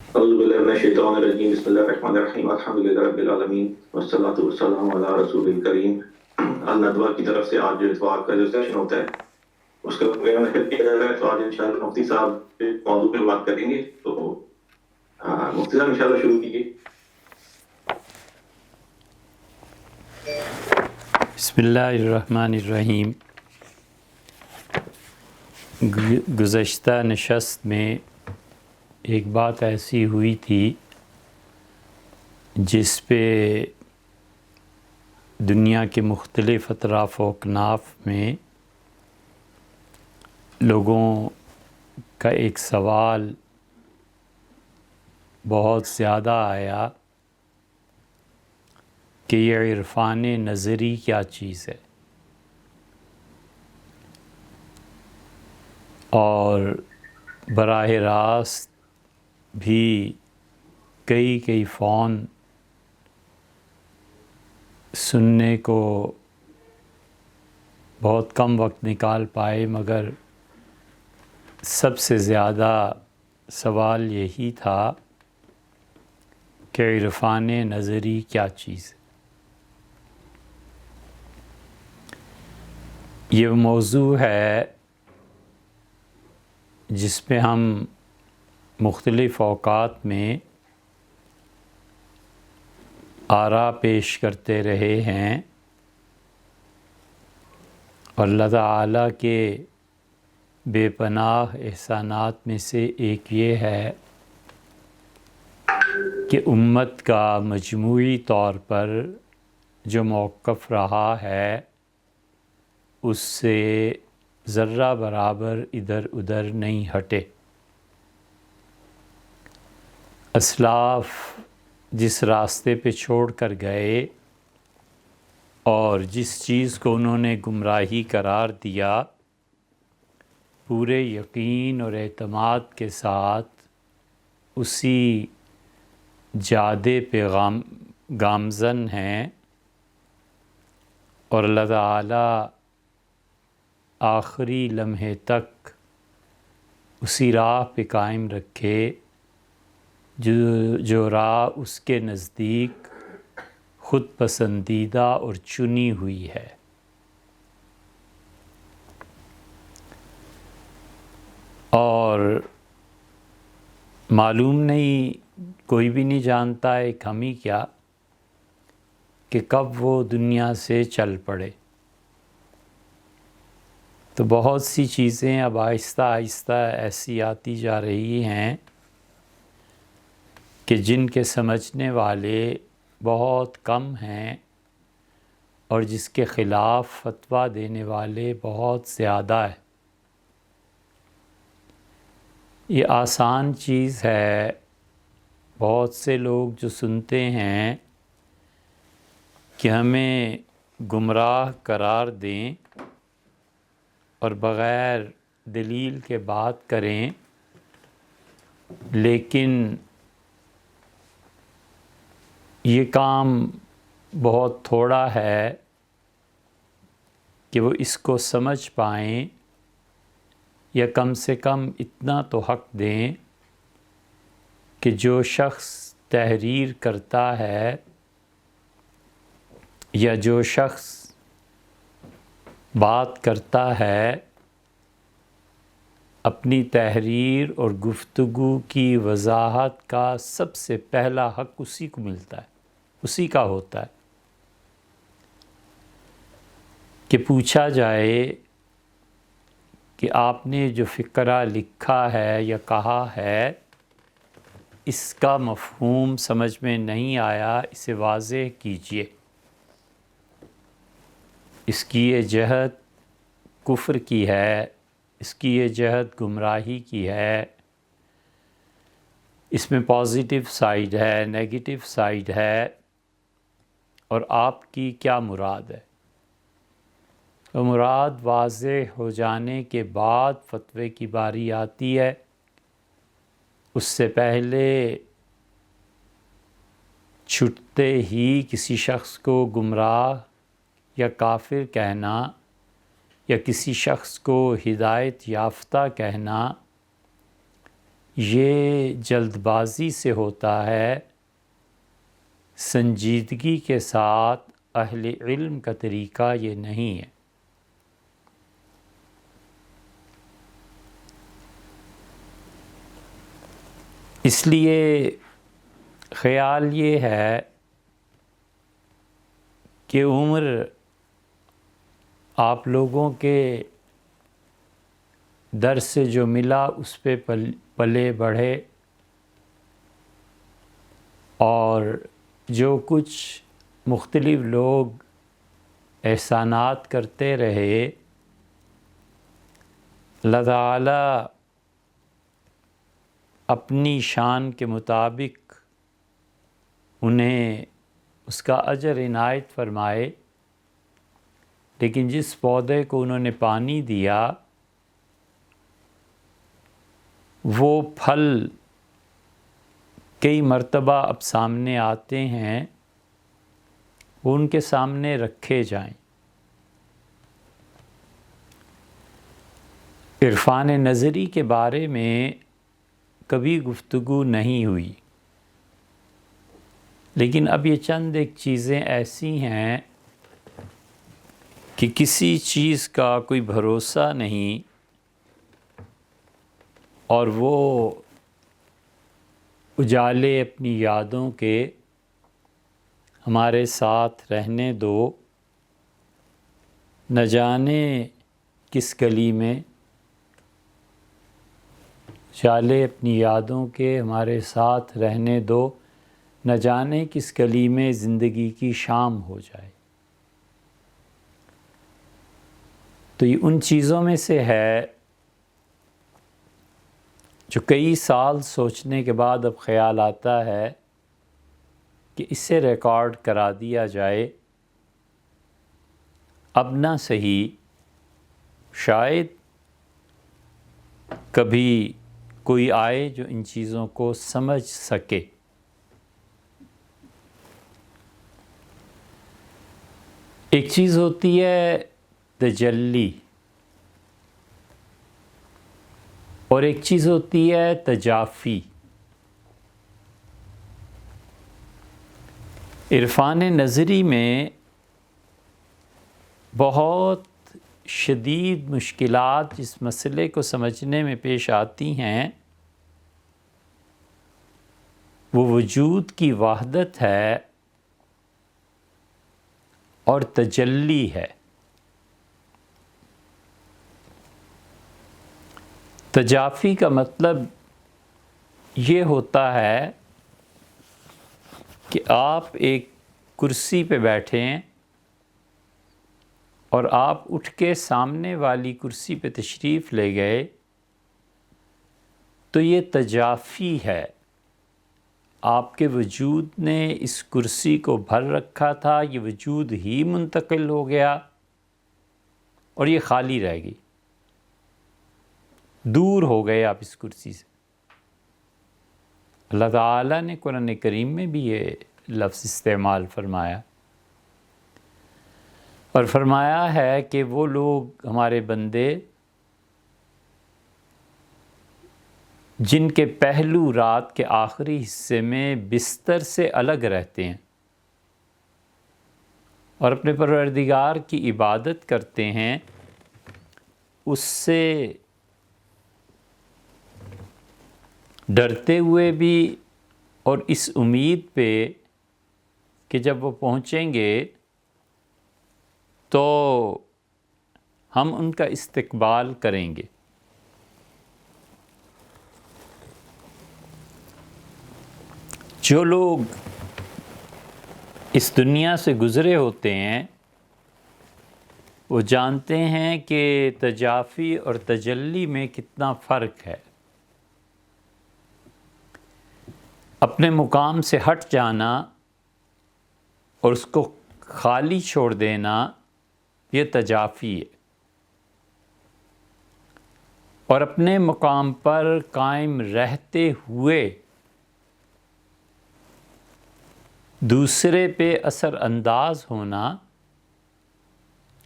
اعوذ باللہ من الشیطان الرجیم بسم اللہ الرحمن الرحیم الحمد للہ رب العالمین والصلاۃ والسلام علی رسول الکریم۔ الندوہ کی طرف سے آج جو اتوار کا جو سیشن ہوتا ہے اس کا پروگرام منعقد کیا جا رہا ہے، تو آج انشاءاللہ مفتی صاحب اس موضوع پہ بات کریں گے۔ تو مفتی صاحب انشاءاللہ شروع کیجیے۔ بسم اللہ الرحمن الرحیم۔ گزشتہ نشست میں ایک بات ایسی ہوئی تھی جس پہ دنیا کے مختلف اطراف و اکناف میں لوگوں کا ایک سوال بہت زیادہ آیا کہ یہ عرفان نظری کیا چیز ہے، اور براہ راست بھی کئی فون سننے کو بہت کم وقت نکال پائے، مگر سب سے زیادہ سوال یہی تھا کہ عرفان نظری کیا چیز ہے۔ یہ موضوع ہے جس پہ ہم مختلف اوقات میں آراء پیش کرتے رہے ہیں، اور اللہ تعالیٰ کے بے پناہ احسانات میں سے ایک یہ ہے کہ امت کا مجموعی طور پر جو موقف رہا ہے اس سے ذرہ برابر ادھر ادھر نہیں ہٹے۔ اسلاف جس راستے پہ چھوڑ کر گئے اور جس چیز کو انہوں نے گمراہی قرار دیا، پورے یقین اور اعتماد کے ساتھ اسی جادے پہ گامزن ہیں، اور اللہ تعالیٰ آخری لمحے تک اسی راہ پہ قائم رکھے جو راہ اس کے نزدیک خود پسندیدہ اور چنی ہوئی ہے۔ اور معلوم نہیں، کوئی بھی نہیں جانتا، ایک ہم ہی کیا، کہ کب وہ دنیا سے چل پڑے۔ تو بہت سی چیزیں اب آہستہ آہستہ ایسی آتی جا رہی ہیں کہ جن کے سمجھنے والے بہت کم ہیں، اور جس کے خلاف فتویٰ دینے والے بہت زیادہ ہیں۔ یہ آسان چیز ہے، بہت سے لوگ جو سنتے ہیں کہ ہمیں گمراہ قرار دیں اور بغیر دلیل کے بات کریں، لیکن یہ کام بہت تھوڑا ہے کہ وہ اس کو سمجھ پائیں، یا کم سے کم اتنا تو حق دیں کہ جو شخص تحریر کرتا ہے یا جو شخص بات کرتا ہے، اپنی تحریر اور گفتگو کی وضاحت کا سب سے پہلا حق اسی کو ملتا ہے، اسی کا ہوتا ہے کہ پوچھا جائے کہ آپ نے جو فقرہ لکھا ہے یا کہا ہے اس کا مفہوم سمجھ میں نہیں آیا، اسے واضح کیجیے، اس کی یہ جہت کفر کی ہے، اس کی یہ جہت گمراہی کی ہے، اس میں پازیٹیو سائیڈ ہے، نیگیٹو سائیڈ ہے، اور آپ کی کیا مراد ہے۔ اور مراد واضح ہو جانے کے بعد فتوے کی باری آتی ہے۔ اس سے پہلے چھٹتے ہی کسی شخص کو گمراہ یا کافر کہنا، یا کسی شخص کو ہدایت یافتہ کہنا، یہ جلد بازی سے ہوتا ہے، سنجیدگی کے ساتھ اہل علم کا طریقہ یہ نہیں ہے۔ اس لیے خیال یہ ہے کہ عمر آپ لوگوں کے در سے جو ملا اس پہ پلے بڑھے، اور جو کچھ مختلف لوگ احسانات کرتے رہے، اللہ تعالیٰ اپنی شان کے مطابق انہیں اس کا اجر عنایت فرمائے، لیکن جس پودے کو انہوں نے پانی دیا وہ پھل کئی مرتبہ اب سامنے آتے ہیں، وہ ان کے سامنے رکھے جائیں۔ عرفان نظری کے بارے میں کبھی گفتگو نہیں ہوئی، لیکن اب یہ چند ایک چیزیں ایسی ہیں کہ کسی چیز کا کوئی بھروسہ نہیں، اور وہ اجالے اپنی یادوں کے ہمارے ساتھ رہنے دو، نہ جانے کس گلی میں، اجالے اپنی یادوں کے ہمارے ساتھ رہنے دو، نہ جانے کس گلی میں زندگی کی شام ہو جائے۔ تو یہ ان چیزوں میں سے ہے جو کئی سال سوچنے کے بعد اب خیال آتا ہے کہ اسے ریکارڈ کرا دیا جائے۔ اب نہ صحیح، شاید کبھی کوئی آئے جو ان چیزوں کو سمجھ سکے۔ ایک چیز ہوتی ہے تجلی، اور ایک چیز ہوتی ہے تجافی۔ عرفان نظری میں بہت شدید مشکلات جس مسئلے کو سمجھنے میں پیش آتی ہیں، وہ وجود کی وحدت ہے اور تجلی ہے۔ تجافی کا مطلب یہ ہوتا ہے کہ آپ ایک کرسی پہ بیٹھے ہیں اور آپ اٹھ کے سامنے والی کرسی پہ تشریف لے گئے، تو یہ تجافی ہے۔ آپ کے وجود نے اس کرسی کو بھر رکھا تھا، یہ وجود ہی منتقل ہو گیا اور یہ خالی رہ گئی، دور ہو گئے آپ اس کرسی سے۔ اللہ تعالیٰ نے قرآن کریم میں بھی یہ لفظ استعمال فرمایا، اور فرمایا ہے کہ وہ لوگ ہمارے بندے جن کے پہلو رات کے آخری حصے میں بستر سے الگ رہتے ہیں اور اپنے پروردگار کی عبادت کرتے ہیں، اس سے ڈرتے ہوئے بھی اور اس امید پہ کہ جب وہ پہنچیں گے تو ہم ان کا استقبال کریں گے۔ جو لوگ اس دنیا سے گزرے ہوتے ہیں وہ جانتے ہیں کہ تجافی اور تجلی میں کتنا فرق ہے۔ اپنے مقام سے ہٹ جانا اور اس کو خالی چھوڑ دینا یہ تجافی ہے، اور اپنے مقام پر قائم رہتے ہوئے دوسرے پہ اثر انداز ہونا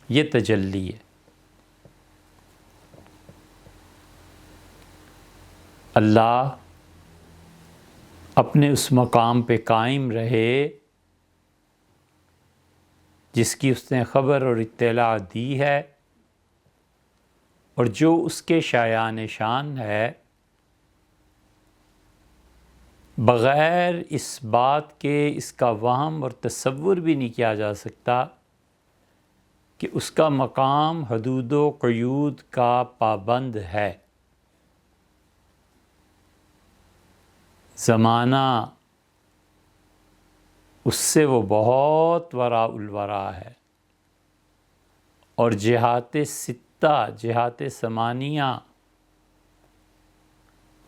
یہ تجلی ہے۔ اللہ اپنے اس مقام پہ قائم رہے جس کی اس نے خبر اور اطلاع دی ہے، اور جو اس کے شایان شان ہے، بغیر اس بات کے اس کا وہم اور تصور بھی نہیں کیا جا سکتا کہ اس کا مقام حدود و قیود کا پابند ہے۔ زمانہ اس سے وہ بہت وراء الورا ہے، اور جہات ستہ، جہات ثمانیہ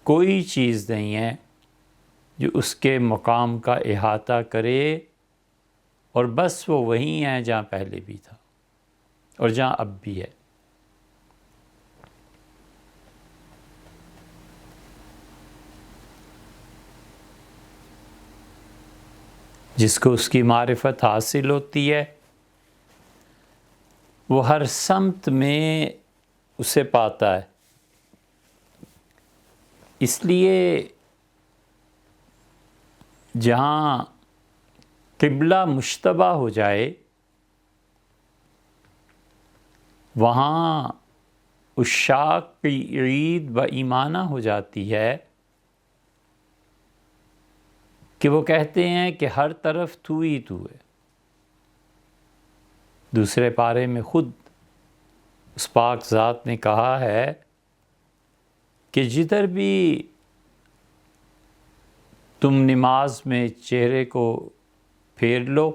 کوئی چیز نہیں ہے جو اس کے مقام کا احاطہ کرے، اور بس وہ وہیں ہے جہاں پہلے بھی تھا اور جہاں اب بھی ہے۔ جس کو اس کی معرفت حاصل ہوتی ہے وہ ہر سمت میں اسے پاتا ہے۔ اس لیے جہاں قبلہ مشتبہ ہو جائے وہاں عشاق کی عید بایمانہ ہو جاتی ہے کہ وہ کہتے ہیں کہ ہر طرف تو ہی تو ہے۔ دوسرے پارے میں خود اس پاک ذات نے کہا ہے کہ جدھر بھی تم نماز میں چہرے کو پھیر لو،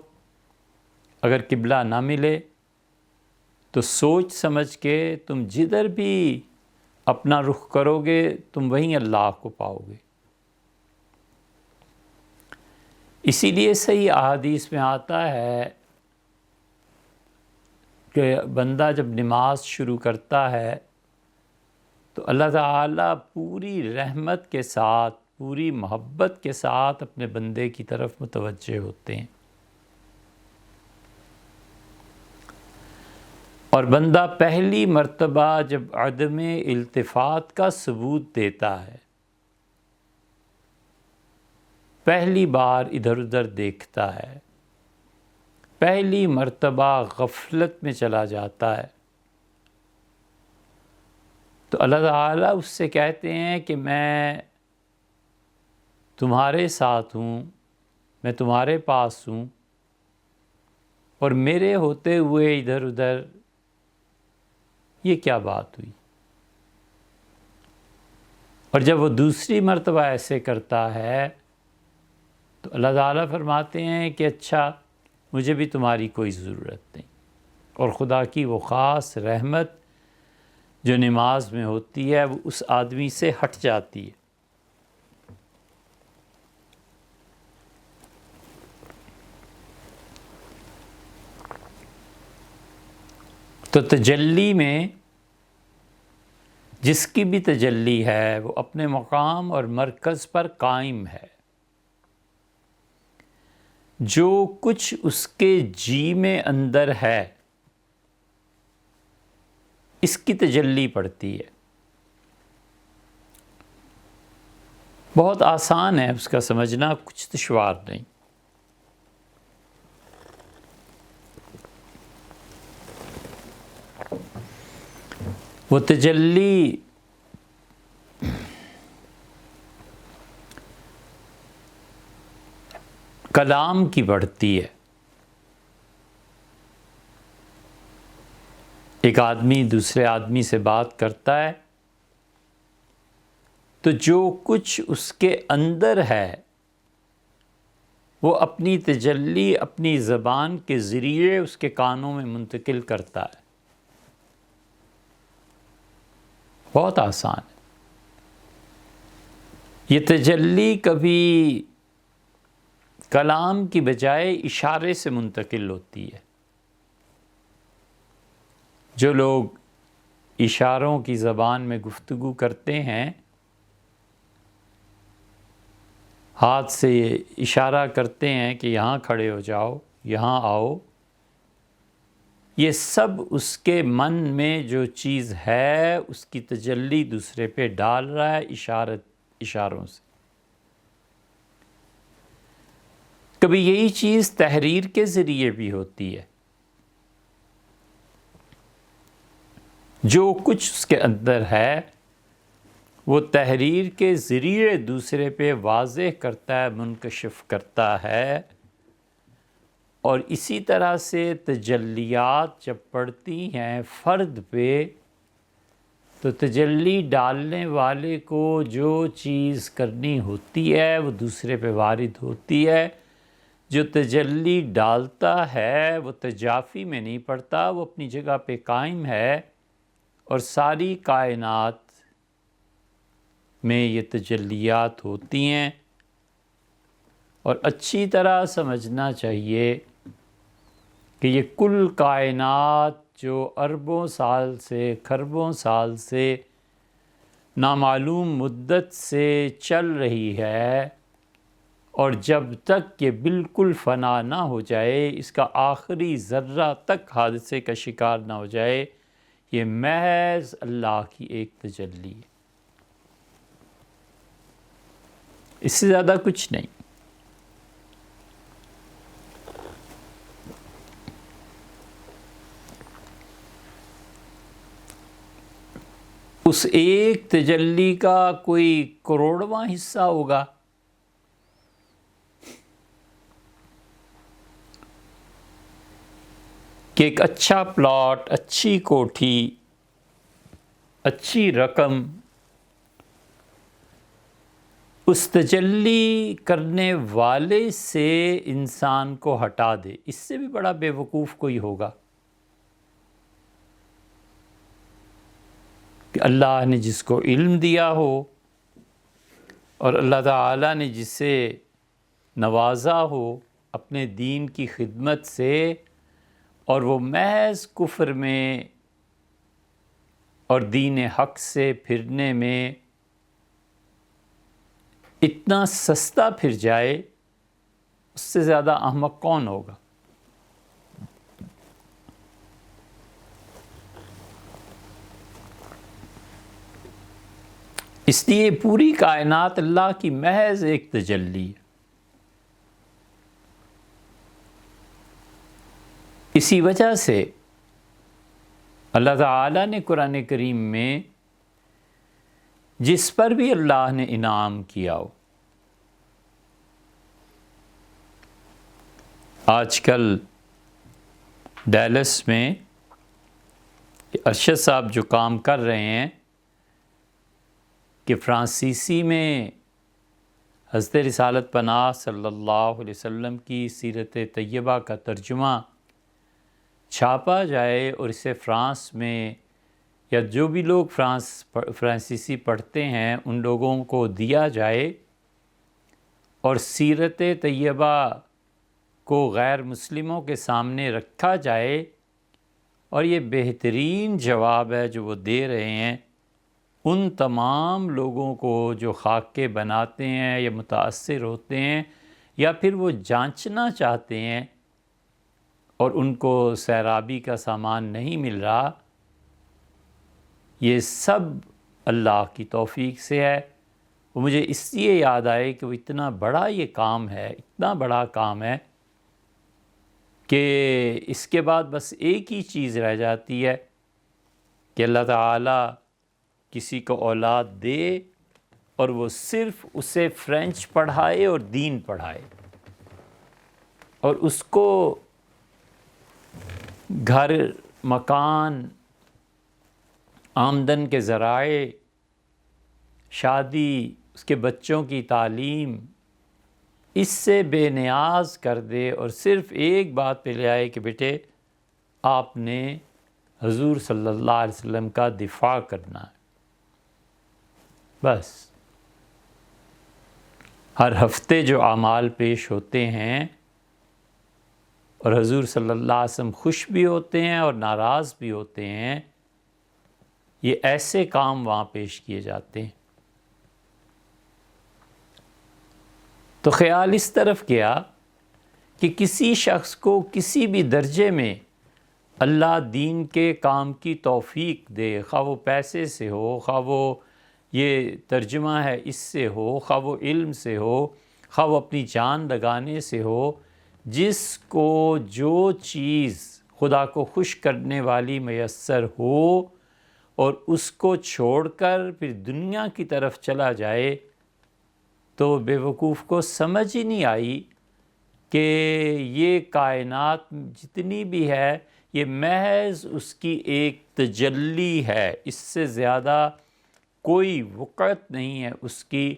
اگر قبلہ نہ ملے تو سوچ سمجھ کے تم جدھر بھی اپنا رخ کرو گے تم وہیں اللہ کو پاؤ گے۔ اسی لیے صحیح احادیث میں آتا ہے کہ بندہ جب نماز شروع کرتا ہے تو اللہ تعالیٰ پوری رحمت کے ساتھ، پوری محبت کے ساتھ اپنے بندے کی طرف متوجہ ہوتے ہیں، اور بندہ پہلی مرتبہ جب عدم التفات کا ثبوت دیتا ہے، پہلی بار ادھر ادھر دیکھتا ہے، پہلی مرتبہ غفلت میں چلا جاتا ہے، تو اللہ تعالیٰ اس سے کہتے ہیں کہ میں تمہارے ساتھ ہوں، میں تمہارے پاس ہوں، اور میرے ہوتے ہوئے ادھر ادھر یہ کیا بات ہوئی؟ اور جب وہ دوسری مرتبہ ایسے کرتا ہے تو اللہ تعالیٰ فرماتے ہیں کہ اچھا مجھے بھی تمہاری کوئی ضرورت نہیں، اور خدا کی وہ خاص رحمت جو نماز میں ہوتی ہے وہ اس آدمی سے ہٹ جاتی ہے۔ تو تجلی میں جس کی بھی تجلی ہے وہ اپنے مقام اور مرکز پر قائم ہے، جو کچھ اس کے جی میں اندر ہے اس کی تجلی پڑتی ہے۔ بہت آسان ہے اس کا سمجھنا، کچھ دشوار نہیں۔ وہ تجلی کلام کی بڑھتی ہے۔ ایک آدمی دوسرے آدمی سے بات کرتا ہے تو جو کچھ اس کے اندر ہے وہ اپنی تجلی اپنی زبان کے ذریعے اس کے کانوں میں منتقل کرتا ہے۔ بہت آسان ہے۔ یہ تجلی کبھی کلام کی بجائے اشارے سے منتقل ہوتی ہے۔ جو لوگ اشاروں کی زبان میں گفتگو کرتے ہیں، ہاتھ سے اشارہ کرتے ہیں کہ یہاں کھڑے ہو جاؤ، یہاں آؤ، یہ سب اس کے من میں جو چیز ہے اس کی تجلی دوسرے پہ ڈال رہا ہے اشاروں سے۔ کبھی یہی چیز تحریر کے ذریعے بھی ہوتی ہے، جو کچھ اس کے اندر ہے وہ تحریر کے ذریعے دوسرے پہ واضح کرتا ہے، منکشف کرتا ہے۔ اور اسی طرح سے تجلیات جب پڑتی ہیں فرد پہ، تو تجلی ڈالنے والے کو جو چیز کرنی ہوتی ہے وہ دوسرے پہ وارد ہوتی ہے۔ جو تجلی ڈالتا ہے وہ تجافی میں نہیں پڑتا، وہ اپنی جگہ پہ قائم ہے، اور ساری کائنات میں یہ تجلیات ہوتی ہیں۔ اور اچھی طرح سمجھنا چاہیے کہ یہ کل کائنات جو اربوں سال سے، کھربوں سال سے، نامعلوم مدت سے چل رہی ہے، اور جب تک یہ بالکل فنا نہ ہو جائے، اس کا آخری ذرہ تک حادثے کا شکار نہ ہو جائے، یہ محض اللہ کی ایک تجلی ہے، اس سے زیادہ کچھ نہیں۔ اس ایک تجلی کا کوئی کروڑواں حصہ ہوگا، کہ ایک اچھا پلاٹ، اچھی کوٹھی، اچھی رقم اس تجلی کرنے والے سے انسان کو ہٹا دے، اس سے بھی بڑا بے وقوف کوئی ہوگا؟ کہ اللہ نے جس کو علم دیا ہو، اور اللہ تعالیٰ نے جسے نوازا ہو اپنے دین کی خدمت سے، اور وہ محض کفر میں اور دین حق سے پھرنے میں اتنا سستا پھر جائے، اس سے زیادہ احمق کون ہوگا؟ اس لیے پوری کائنات اللہ کی محض ایک تجلی ہے۔ اسی وجہ سے اللہ تعالیٰ نے قرآن کریم میں جس پر بھی اللہ نے انعام کیا ہو، آج کل ڈیلس میں ارشد صاحب جو کام کر رہے ہیں کہ فرانسیسی میں حضرت رسالت پناہ صلی اللہ علیہ وسلم کی سیرت طیبہ کا ترجمہ چھاپا جائے، اور اسے فرانس میں یا جو بھی لوگ فرانسیسی پڑھتے ہیں ان لوگوں کو دیا جائے، اور سیرت طیبہ کو غیر مسلموں کے سامنے رکھا جائے۔ اور یہ بہترین جواب ہے جو وہ دے رہے ہیں ان تمام لوگوں کو جو خاکے بناتے ہیں یا متاثر ہوتے ہیں، یا پھر وہ جانچنا چاہتے ہیں اور ان کو سیرابی کا سامان نہیں مل رہا۔ یہ سب اللہ کی توفیق سے ہے۔ وہ مجھے اس لیے یاد آئے کہ وہ اتنا بڑا یہ کام ہے، اتنا بڑا کام ہے کہ اس کے بعد بس ایک ہی چیز رہ جاتی ہے کہ اللہ تعالیٰ کسی کو اولاد دے اور وہ صرف اسے فرینچ پڑھائے اور دین پڑھائے، اور اس کو گھر، مکان، آمدن کے ذرائع، شادی، اس کے بچوں کی تعلیم، اس سے بے نیاز کر دے، اور صرف ایک بات پہ لے آئے کہ بیٹے آپ نے حضور صلی اللہ علیہ وسلم کا دفاع کرنا ہے، بس۔ ہر ہفتے جو اعمال پیش ہوتے ہیں، اور حضور صلی اللہ علیہ وسلم خوش بھی ہوتے ہیں اور ناراض بھی ہوتے ہیں، یہ ایسے کام وہاں پیش کیے جاتے ہیں۔ تو خیال اس طرف گیا کہ کسی شخص کو کسی بھی درجے میں اللہ دین کے کام کی توفیق دے، خواہ وہ پیسے سے ہو، خواہ وہ یہ ترجمہ ہے اس سے ہو، خواہ وہ علم سے ہو، خواہ وہ اپنی جان لگانے سے ہو، جس کو جو چیز خدا کو خوش کرنے والی میسر ہو اور اس کو چھوڑ کر پھر دنیا کی طرف چلا جائے، تو بے وقوف کو سمجھ ہی نہیں آئی کہ یہ کائنات جتنی بھی ہے یہ محض اس کی ایک تجلی ہے، اس سے زیادہ کوئی وقعت نہیں ہے اس کی،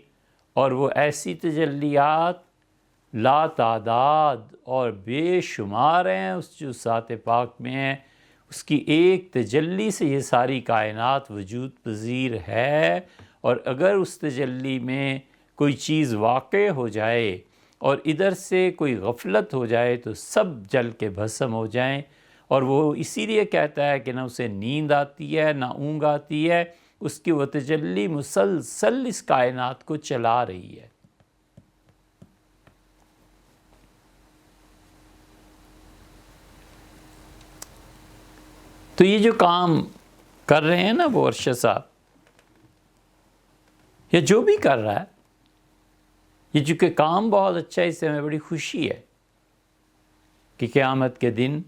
اور وہ ایسی تجلیات لا تعداد اور بے شمار ہیں اس جو ذات پاک میں ہیں۔ اس کی ایک تجلی سے یہ ساری کائنات وجود پذیر ہے، اور اگر اس تجلی میں کوئی چیز واقع ہو جائے اور ادھر سے کوئی غفلت ہو جائے تو سب جل کے بھسم ہو جائیں۔ اور وہ اسی لیے کہتا ہے کہ نہ اسے نیند آتی ہے نہ اونگ آتی ہے، اس کی وہ تجلی مسلسل اس کائنات کو چلا رہی ہے۔ تو یہ جو کام کر رہے ہیں نا وہ ارشد صاحب، یا جو بھی کر رہا ہے، یہ چونکہ کام بہت اچھا ہے، اس سے ہمیں بڑی خوشی ہے کہ قیامت کے دن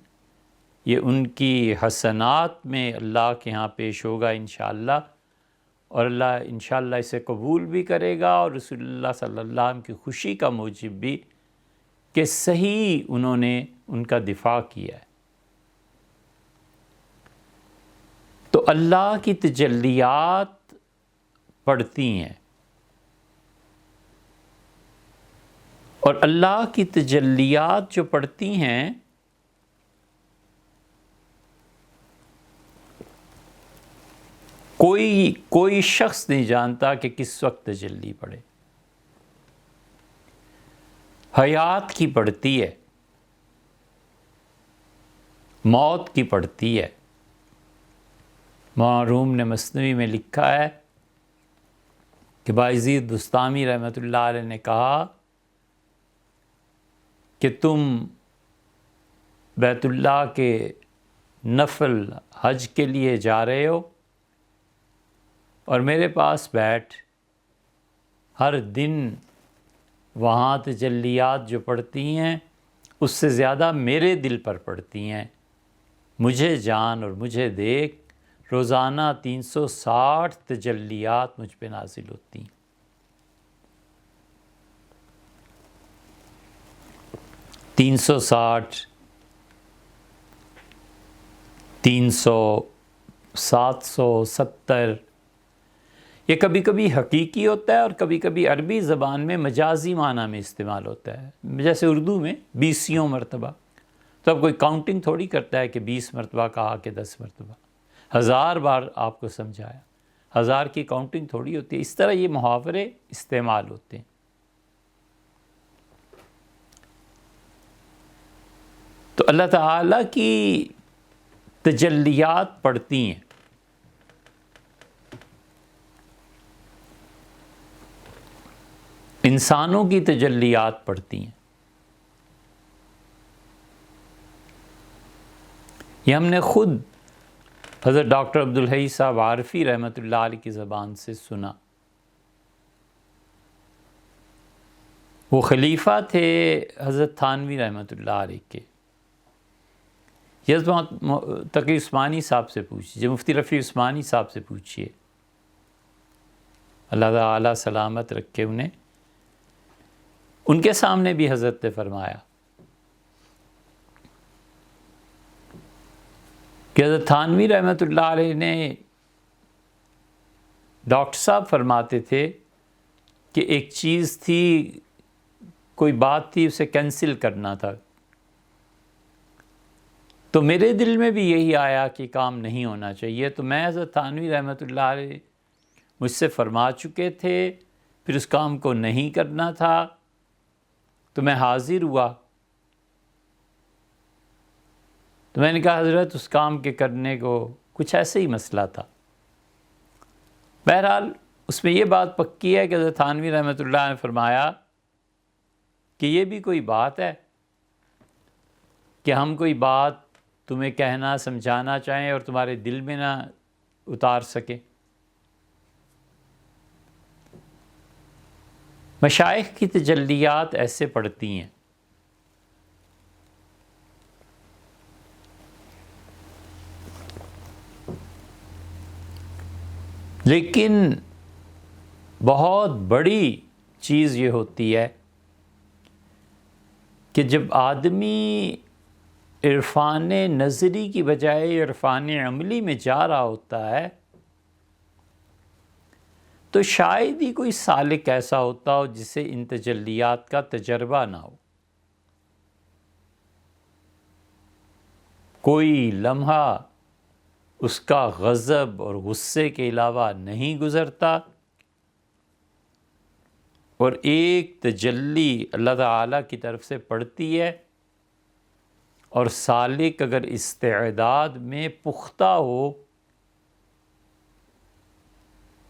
یہ ان کی حسنات میں اللہ کے ہاں پیش ہوگا انشاءاللہ، اور اللہ انشاءاللہ اسے قبول بھی کرے گا، اور رسول اللہ صلی اللہ علیہ وسلم کی خوشی کا موجب بھی کہ صحیح انہوں نے ان کا دفاع کیا ہے۔ تو اللہ کی تجلیات پڑھتی ہیں، اور اللہ کی تجلیات جو پڑھتی ہیں کوئی شخص نہیں جانتا کہ کس وقت تجلی پڑھے۔ حیات کی پڑھتی ہے، موت کی پڑھتی ہے۔ مولانا روم نے مثنوی میں لکھا ہے کہ بایزید بستامی رحمۃ اللہ علیہ نے کہا کہ تم بیت اللہ کے نفل حج کے لیے جا رہے ہو اور میرے پاس بیٹھ، ہر دن وہاں تجلیات جو پڑتی ہیں اس سے زیادہ میرے دل پر پڑتی ہیں، مجھے جان اور مجھے دیکھ، روزانہ 360 تجلیات مجھ پہ نازل ہوتی ہیں۔ 360، 300، 770، یہ کبھی کبھی حقیقی ہوتا ہے اور کبھی کبھی عربی زبان میں مجازی معنی میں استعمال ہوتا ہے، جیسے اردو میں 20 مرتبہ۔ تو اب کوئی کاؤنٹنگ تھوڑی کرتا ہے کہ 20 مرتبہ کہا کہ 10 مرتبہ، 1000 بار آپ کو سمجھایا، 1000 کی کاؤنٹنگ تھوڑی ہوتی ہے۔ اس طرح یہ محاورے استعمال ہوتے ہیں۔ تو اللہ تعالیٰ کی تجلیات پڑھتی ہیں، انسانوں کی تجلیات پڑھتی ہیں۔ یہ ہم نے خود حضرت ڈاکٹر عبدالحی صاحب عارفی رحمۃ اللہ علیہ کی زبان سے سنا۔ وہ خلیفہ تھے حضرت تھانوی رحمۃ اللہ علیہ کے۔ یہ تقی عثمانی صاحب سے پوچھیے، مفتی رفیع عثمانی صاحب سے پوچھیے، اللہ تعالیٰ سلامت رکھے انہیں۔ ان کے سامنے بھی حضرت نے فرمایا کہ حضرت تھانوی رحمۃ اللہ علیہ نے، ڈاکٹر صاحب فرماتے تھے کہ ایک چیز تھی، کوئی بات تھی، اسے کینسل کرنا تھا، تو میرے دل میں بھی یہی آیا کہ کام نہیں ہونا چاہیے، تو میں حضرت تھانوی رحمۃ اللہ علیہ مجھ سے فرما چکے تھے، پھر اس کام کو نہیں کرنا تھا، تو میں حاضر ہوا، تو میں نے کہا حضرت اس کام کے کرنے کو کچھ ایسے ہی مسئلہ تھا۔ بہرحال اس میں یہ بات پکی ہے کہ حضرت تھانوی رحمۃ اللہ نے فرمایا کہ یہ بھی کوئی بات ہے کہ ہم کوئی بات تمہیں کہنا سمجھانا چاہیں اور تمہارے دل میں نہ اتار سکیں۔ مشائخ کی تجلیات ایسے پڑتی ہیں، لیکن بہت بڑی چیز یہ ہوتی ہے کہ جب آدمی عرفان نظری کی بجائے عرفان عملی میں جا رہا ہوتا ہے تو شاید ہی کوئی سالک ایسا ہوتا ہو جسے ان تجلیات کا تجربہ نہ ہو. کوئی لمحہ اس کا غضب اور غصے کے علاوہ نہیں گزرتا، اور ایک تجلی اللہ تعالیٰ کی طرف سے پڑتی ہے، اور سالک اگر استعداد میں پختہ ہو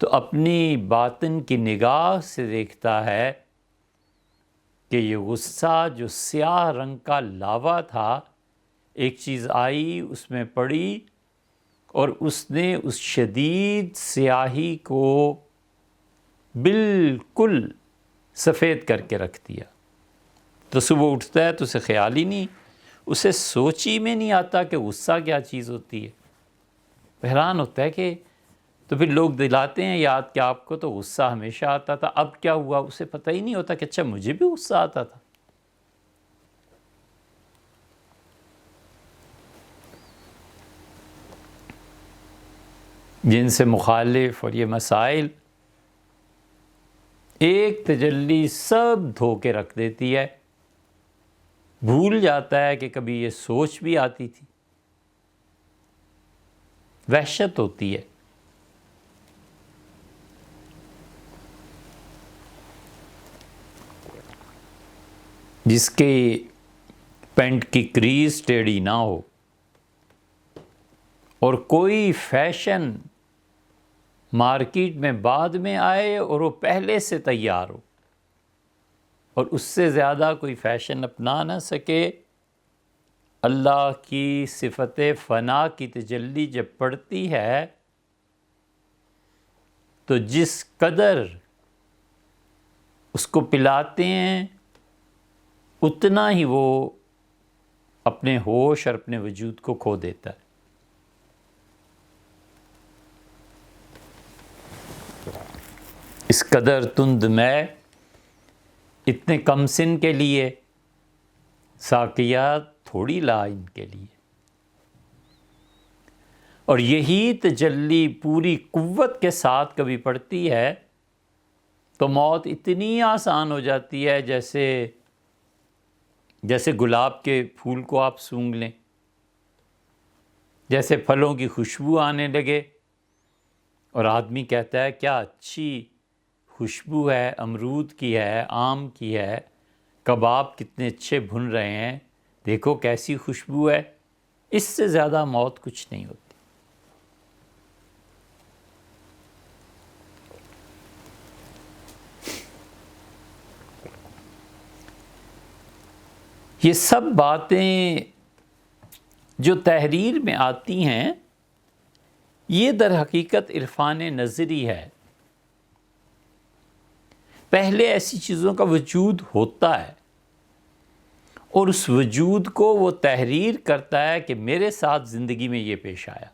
تو اپنی باطن کی نگاہ سے دیکھتا ہے کہ یہ غصہ جو سیاہ رنگ کا لاوا تھا، ایک چیز آئی اس میں پڑی اور اس نے اس شدید سیاہی کو بالکل سفید کر کے رکھ دیا. تو صبح اٹھتا ہے تو اسے خیال ہی نہیں، اسے سوچ ہی میں نہیں آتا کہ غصہ کیا چیز ہوتی ہے. حیران ہوتا ہے کہ تو پھر لوگ دلاتے ہیں یاد کہ آپ کو تو غصہ ہمیشہ آتا تھا، اب کیا ہوا؟ اسے پتہ ہی نہیں ہوتا کہ اچھا مجھے بھی غصہ آتا تھا. جن سے مخالف اور یہ مسائل ایک تجلی سب دھو کے رکھ دیتی ہے، بھول جاتا ہے کہ کبھی یہ سوچ بھی آتی تھی. وحشت ہوتی ہے. جس کے پینٹ کی کریز ٹیڑھی نہ ہو اور کوئی فیشن مارکیٹ میں بعد میں آئے اور وہ پہلے سے تیار ہو اور اس سے زیادہ کوئی فیشن اپنا نہ سکے، اللہ کی صفت فنا کی تجلی جب پڑتی ہے تو جس قدر اس کو پلاتے ہیں اتنا ہی وہ اپنے ہوش اور اپنے وجود کو کھو دیتا ہے. اس قدر تند میں اتنے کم سن کے لیے ساقیات تھوڑی لا ان کے لیے. اور یہی تجلی پوری قوت کے ساتھ کبھی پڑتی ہے تو موت اتنی آسان ہو جاتی ہے جیسے گلاب کے پھول کو آپ سونگھ لیں، جیسے پھلوں کی خوشبو آنے لگے اور آدمی کہتا ہے کیا اچھی خوشبو ہے، امرود کی ہے، آم کی ہے، کباب کتنے اچھے بھن رہے ہیں، دیکھو کیسی خوشبو ہے. اس سے زیادہ موت کچھ نہیں ہوتی. یہ سب باتیں جو تحریر میں آتی ہیں یہ در حقیقت عرفان نظری ہے. پہلے ایسی چیزوں کا وجود ہوتا ہے اور اس وجود کو وہ تحریر کرتا ہے کہ میرے ساتھ زندگی میں یہ پیش آیا.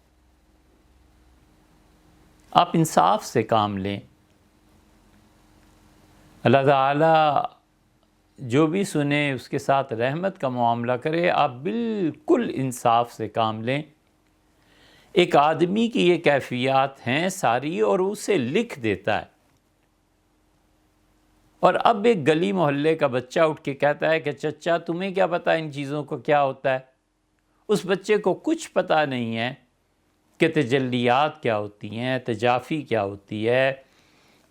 آپ انصاف سے کام لیں. اللہ تعالیٰ جو بھی سنے اس کے ساتھ رحمت کا معاملہ کرے. آپ بالکل انصاف سے کام لیں. ایک آدمی کی یہ کیفیات ہیں ساری اور اسے لکھ دیتا ہے، اور اب ایک گلی محلے کا بچہ اٹھ کے کہتا ہے کہ چچا تمہیں کیا پتہ ان چیزوں کو کیا ہوتا ہے. اس بچے کو کچھ پتہ نہیں ہے کہ تجلیات کیا ہوتی ہیں، تجافی کیا ہوتی ہے،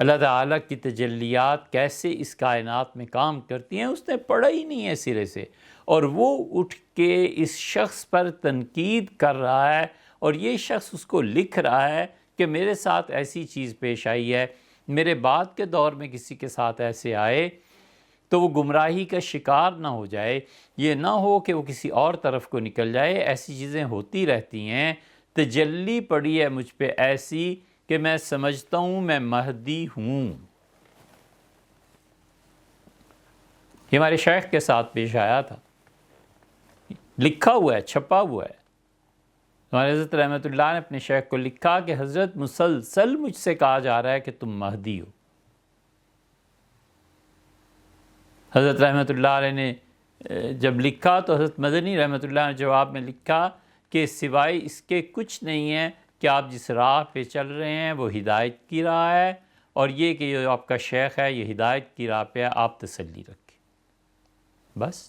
اللہ تعالیٰ کی تجلیات کیسے اس کائنات میں کام کرتی ہیں. اس نے پڑھا ہی نہیں ہے سرے سے، اور وہ اٹھ کے اس شخص پر تنقید کر رہا ہے اور یہ شخص اس کو لکھ رہا ہے کہ میرے ساتھ ایسی چیز پیش آئی ہے، میرے بعد کے دور میں کسی کے ساتھ ایسے آئے تو وہ گمراہی کا شکار نہ ہو جائے، یہ نہ ہو کہ وہ کسی اور طرف کو نکل جائے. ایسی چیزیں ہوتی رہتی ہیں. تجلی پڑی ہے مجھ پہ ایسی کہ میں سمجھتا ہوں میں مہدی ہوں. یہ ہمارے شیخ کے ساتھ پیش آیا تھا، لکھا ہوا ہے، چھپا ہوا ہے۔ ہمارے حضرت رحمۃ اللہ نے اپنے شیخ کو لکھا کہ حضرت مسلسل مجھ سے کہا جا رہا ہے کہ تم مہدی ہو۔ حضرت رحمۃ اللہ علیہ نے جب لکھا تو حضرت مدنی رحمۃ اللہ نے جواب میں لکھا کہ سوائے اس کے کچھ نہیں ہے کہ آپ جس راہ پہ چل رہے ہیں وہ ہدایت کی راہ ہے، اور یہ کہ جو آپ کا شیخ ہے یہ ہدایت کی راہ پہ ہے، آپ تسلی رکھیں۔ بس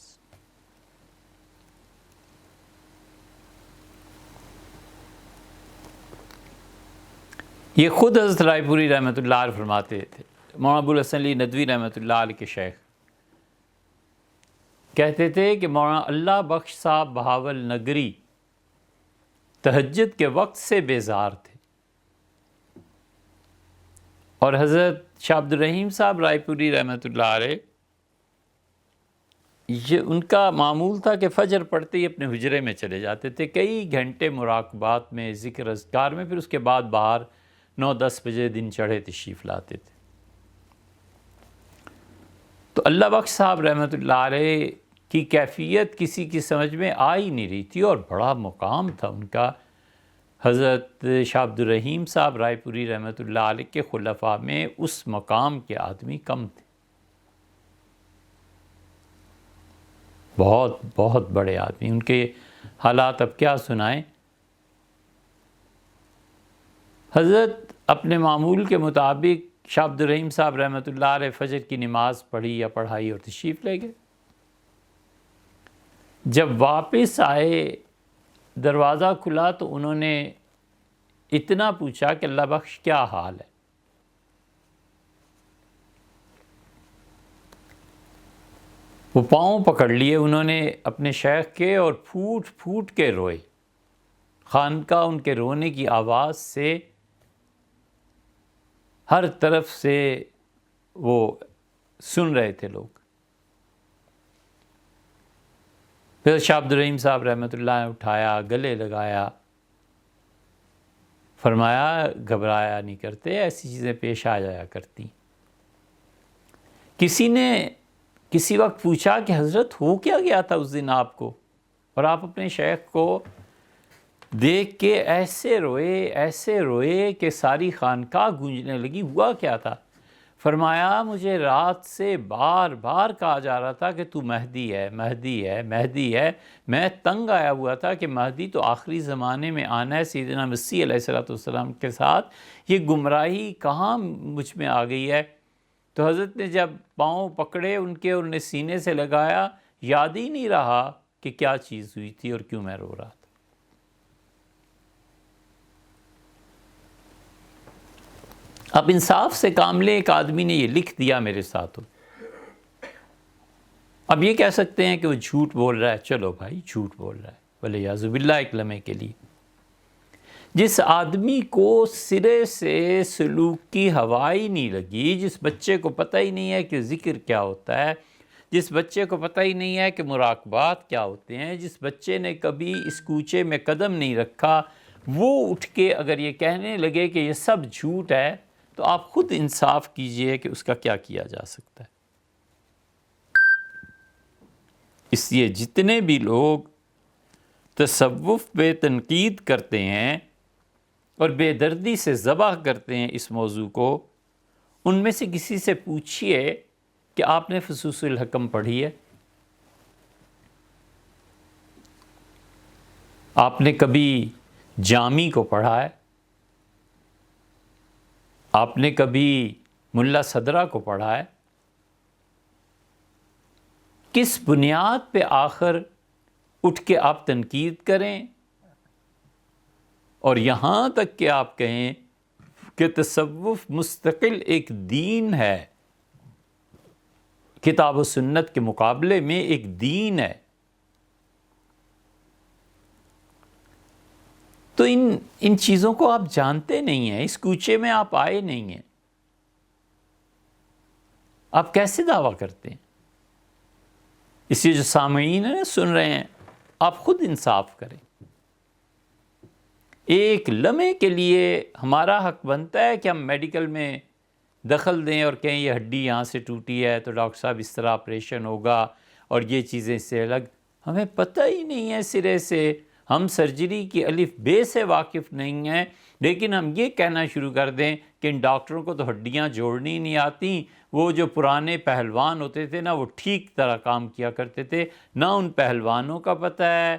یہ خود حضرت رائے پوری رحمۃ اللہ علیہ فرماتے تھے۔ مولانا ابو الحسن علی ندوی رحمۃ اللہ علیہ کے شیخ کہتے تھے کہ مولانا اللہ بخش صاحب بہاول نگری تہجد کے وقت سے بیزار تھے، اور حضرت شاہ عبد الرحیم صاحب رائے پوری رحمۃ اللہ علیہ یہ ان کا معمول تھا کہ فجر پڑھتے ہی اپنے حجرے میں چلے جاتے تھے، کئی گھنٹے مراقبات میں، ذکر اذکار میں، پھر اس کے بعد باہر 9-10 بجے دن چڑھے تشریف لاتے تھے۔ تو اللہ بخش صاحب رحمۃ اللہ علیہ کی کیفیت کسی کی سمجھ میں آ ہی نہیں رہی تھی، اور بڑا مقام تھا ان کا۔ حضرت شاہ عبد الرحیم صاحب رائے پوری رحمۃ اللہ علیہ کے خلفاء میں اس مقام کے آدمی کم تھے، بہت بہت بڑے آدمی۔ ان کے حالات اب کیا سنائیں۔ حضرت اپنے معمول کے مطابق شاہ عبد الرحیم صاحب رحمۃ اللہ علیہ فجر کی نماز پڑھی یا پڑھائی اور تشریف لے گئے۔ جب واپس آئے دروازہ کھلا تو انہوں نے اتنا پوچھا کہ اللہ بخش کیا حال ہے؟ وہ پاؤں پکڑ لیے انہوں نے اپنے شیخ کے، اور پھوٹ پھوٹ کے روئے۔ خانقاہ ان کے رونے کی آواز سے ہر طرف سے وہ سن رہے تھے لوگ۔ پھر شاہ عبد الرحیم صاحب رحمۃ اللہ نے اٹھایا، گلے لگایا، فرمایا گھبرایا نہیں کرتے، ایسی چیزیں پیش آ جایا کرتی۔ کسی نے کسی وقت پوچھا کہ حضرت ہو کیا گیا تھا اس دن آپ کو، اور آپ اپنے شیخ کو دیکھ کے ایسے روئے کہ ساری خانقاہ گونجنے لگی، ہوا کیا تھا؟ فرمایا مجھے رات سے بار بار کہا جا رہا تھا کہ تو مہدی ہے، مہدی ہے، مہدی ہے۔ میں تنگ آیا ہوا تھا کہ مہدی تو آخری زمانے میں آنا ہے سیدنا مسیح علیہ السلام کے ساتھ، یہ گمراہی کہاں مجھ میں آ گئی ہے؟ تو حضرت نے جب پاؤں پکڑے ان کے، انہوں نے سینے سے لگایا، یاد ہی نہیں رہا کہ کیا چیز ہوئی تھی اور کیوں میں رو رہا تھا۔ اب انصاف سے کام لیں، ایک آدمی نے یہ لکھ دیا میرے ساتھ، اب یہ کہہ سکتے ہیں کہ وہ جھوٹ بول رہا ہے، چلو بھائی جھوٹ بول رہا ہے، ولیعوذ باللہ ایک لمحے کے لیے۔ جس آدمی کو سرے سے سلوک کی ہوا ہی نہیں لگی، جس بچے کو پتہ ہی نہیں ہے کہ ذکر کیا ہوتا ہے، جس بچے کو پتہ ہی نہیں ہے کہ مراقبات کیا ہوتے ہیں، جس بچے نے کبھی اس کوچے میں قدم نہیں رکھا، وہ اٹھ کے اگر یہ کہنے لگے کہ یہ سب جھوٹ ہے، تو آپ خود انصاف کیجئے کہ اس کا کیا کیا جا سکتا ہے۔ اس لیے جتنے بھی لوگ تصوف پہ تنقید کرتے ہیں اور بے دردی سے ذبح کرتے ہیں اس موضوع کو، ان میں سے کسی سے پوچھئے کہ آپ نے فصوص الحکم پڑھی ہے؟ آپ نے کبھی جامی کو پڑھا ہے؟ آپ نے کبھی ملا صدرہ کو پڑھا ہے؟ کس بنیاد پہ آخر اٹھ کے آپ تنقید کریں اور یہاں تک کہ آپ کہیں کہ تصوف مستقل ایک دین ہے، کتاب و سنت کے مقابلے میں ایک دین ہے؟ تو ان چیزوں کو آپ جانتے نہیں ہیں، اس کوچے میں آپ آئے نہیں ہیں، آپ کیسے دعویٰ کرتے ہیں؟ اس لیے جو سامعین ہیں سن رہے ہیں، آپ خود انصاف کریں۔ ایک لمحے کے لیے ہمارا حق بنتا ہے کہ ہم میڈیکل میں دخل دیں اور کہیں یہ ہڈی یہاں سے ٹوٹی ہے تو ڈاکٹر صاحب اس طرح آپریشن ہوگا اور یہ چیزیں اس سے الگ. ہمیں پتہ ہی نہیں ہے سرے سے، ہم سرجری کی الف بے سے واقف نہیں ہیں، لیکن ہم یہ کہنا شروع کر دیں کہ ان ڈاکٹروں کو تو ہڈیاں جوڑنی نہیں آتی، وہ جو پرانے پہلوان ہوتے تھے نا وہ ٹھیک طرح کام کیا کرتے تھے. نہ ان پہلوانوں کا پتہ ہے،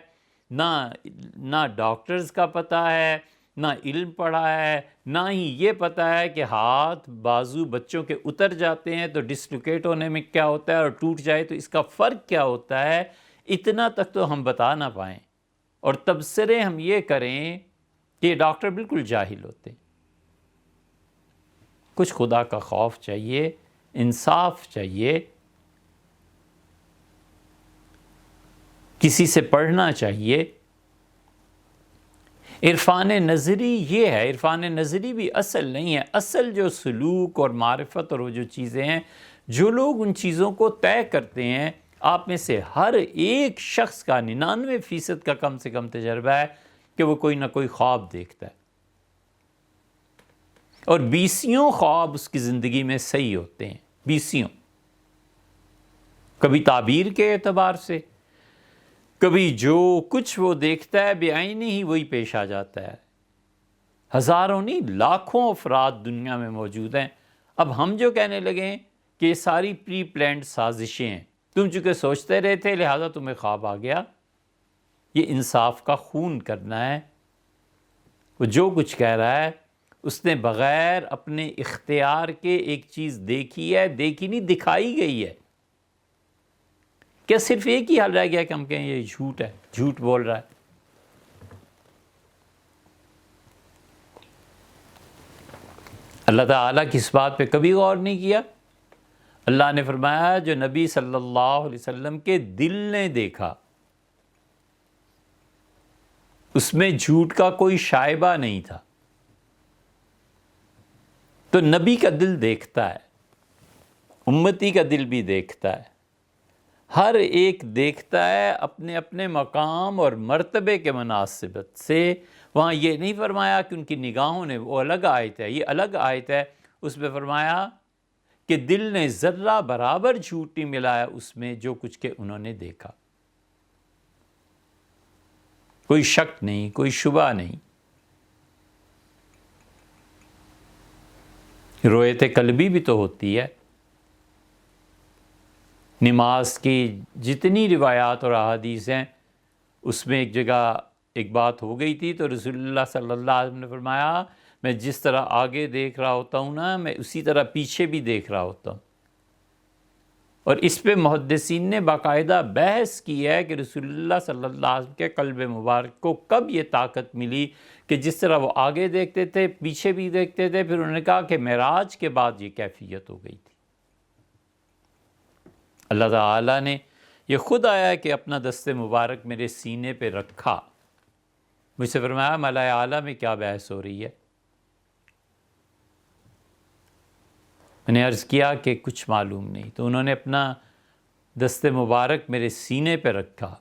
نہ ڈاکٹرز کا پتہ ہے، نہ علم پڑھا ہے، نہ ہی یہ پتہ ہے کہ ہاتھ بازو بچوں کے اتر جاتے ہیں تو ڈسلوکیٹ ہونے میں کیا ہوتا ہے اور ٹوٹ جائے تو اس کا فرق کیا ہوتا ہے. اتنا تک تو ہم بتا نہ پائیں اور تبصرے ہم یہ کریں کہ یہ ڈاکٹر بالکل جاہل ہوتے ہیں. کچھ خدا کا خوف چاہیے، انصاف چاہیے، کسی سے پڑھنا چاہیے. عرفان نظری یہ ہے، عرفان نظری بھی اصل نہیں ہے. اصل جو سلوک اور معرفت اور وہ جو چیزیں ہیں، جو لوگ ان چیزوں کو طے کرتے ہیں، آپ میں سے ہر ایک شخص کا 99% کا کم سے کم تجربہ ہے کہ وہ کوئی نہ کوئی خواب دیکھتا ہے اور 20 خواب اس کی زندگی میں صحیح ہوتے ہیں. 20 کبھی تعبیر کے اعتبار سے، کبھی جو کچھ وہ دیکھتا ہے بے عینی ہی وہی پیش آ جاتا ہے. ہزاروں نہیں لاکھوں افراد دنیا میں موجود ہیں. اب ہم جو کہنے لگیں کہ یہ ساری پری پلانڈ سازشیں ہیں، تم چونکہ سوچتے رہے تھے لہذا تمہیں خواب آ گیا، یہ انصاف کا خون کرنا ہے. وہ جو کچھ کہہ رہا ہے اس نے بغیر اپنے اختیار کے ایک چیز دیکھی ہے، دیکھی نہیں دکھائی گئی ہے. کیا صرف ایک ہی حل رہ گیا کہ ہم کہیں یہ جھوٹ ہے، جھوٹ بول رہا ہے؟ اللہ تعالیٰ کی اس بات پہ کبھی غور نہیں کیا. اللہ نے فرمایا جو نبی صلی اللہ علیہ وسلم کے دل نے دیکھا اس میں جھوٹ کا کوئی شائبہ نہیں تھا. تو نبی کا دل دیکھتا ہے، امتی کا دل بھی دیکھتا ہے، ہر ایک دیکھتا ہے اپنے اپنے مقام اور مرتبے کے مناسبت سے. وہاں یہ نہیں فرمایا کہ ان کی نگاہوں نے، وہ الگ آیت ہے، یہ الگ آیت ہے، اس میں فرمایا کہ دل نے ذرہ برابر جھوٹ نہیں ملایا اس میں جو کچھ کہ انہوں نے دیکھا. کوئی شک نہیں، کوئی شبہ نہیں. رویت قلبی بھی تو ہوتی ہے. نماز کی جتنی روایات اور احادیث ہیں اس میں ایک جگہ ایک بات ہو گئی تھی تو رسول اللہ صلی اللہ علیہ وسلم نے فرمایا میں جس طرح آگے دیکھ رہا ہوتا ہوں نا، میں اسی طرح پیچھے بھی دیکھ رہا ہوتا ہوں. اور اس پہ محدثین نے باقاعدہ بحث کی ہے کہ رسول اللہ صلی اللہ علیہ وسلم کے قلب مبارک کو کب یہ طاقت ملی کہ جس طرح وہ آگے دیکھتے تھے پیچھے بھی دیکھتے تھے. پھر انہوں نے کہا کہ معراج کے بعد یہ کیفیت ہو گئی تھی. اللہ تعالیٰ نے یہ خود آیا کہ اپنا دست مبارک میرے سینے پہ رکھا. مجھ سے فرمایا ملائے اعلیٰ میں کیا بحث ہو رہی ہے؟ میں نے عرض کیا کہ کچھ معلوم نہیں. تو انہوں نے اپنا دست مبارک میرے سینے پہ رکھا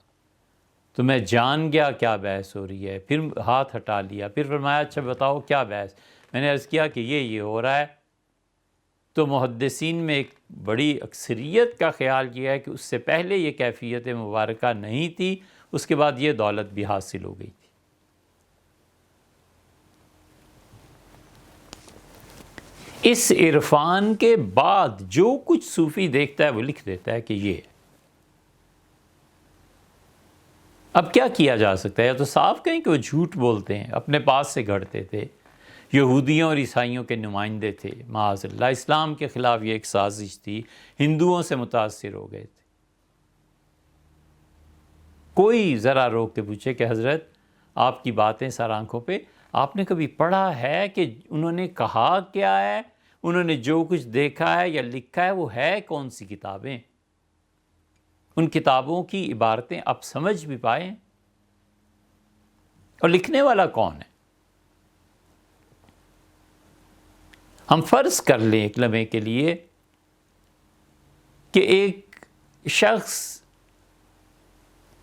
تو میں جان گیا کیا بحث ہو رہی ہے. پھر ہاتھ ہٹا لیا، پھر فرمایا اچھا بتاؤ کیا بحث. میں نے عرض کیا کہ یہ ہو رہا ہے. تو محدثین میں ایک بڑی اکثریت کا خیال یہ ہے کہ اس سے پہلے یہ کیفیت مبارکہ نہیں تھی، اس کے بعد یہ دولت بھی حاصل ہو گئی تھی. اس عرفان کے بعد جو کچھ صوفی دیکھتا ہے وہ لکھ دیتا ہے کہ یہ ہے. اب کیا کیا جا سکتا ہے؟ یا تو صاف کہیں کہ وہ جھوٹ بولتے ہیں، اپنے پاس سے گھڑتے تھے، یہودیوں اور عیسائیوں کے نمائندے تھے، معاذ اللہ اسلام کے خلاف یہ ایک سازش تھی، ہندوؤں سے متاثر ہو گئے تھے. کوئی ذرا روک کے پوچھے کہ حضرت آپ کی باتیں سر آنکھوں پہ، آپ نے کبھی پڑھا ہے کہ انہوں نے کہا کیا ہے؟ انہوں نے جو کچھ دیکھا ہے یا لکھا ہے وہ ہے کون سی کتابیں؟ ان کتابوں کی عبارتیں آپ سمجھ بھی پائیں؟ اور لکھنے والا کون ہے؟ ہم فرض کر لیں ایک لمحے کے لیے کہ ایک شخص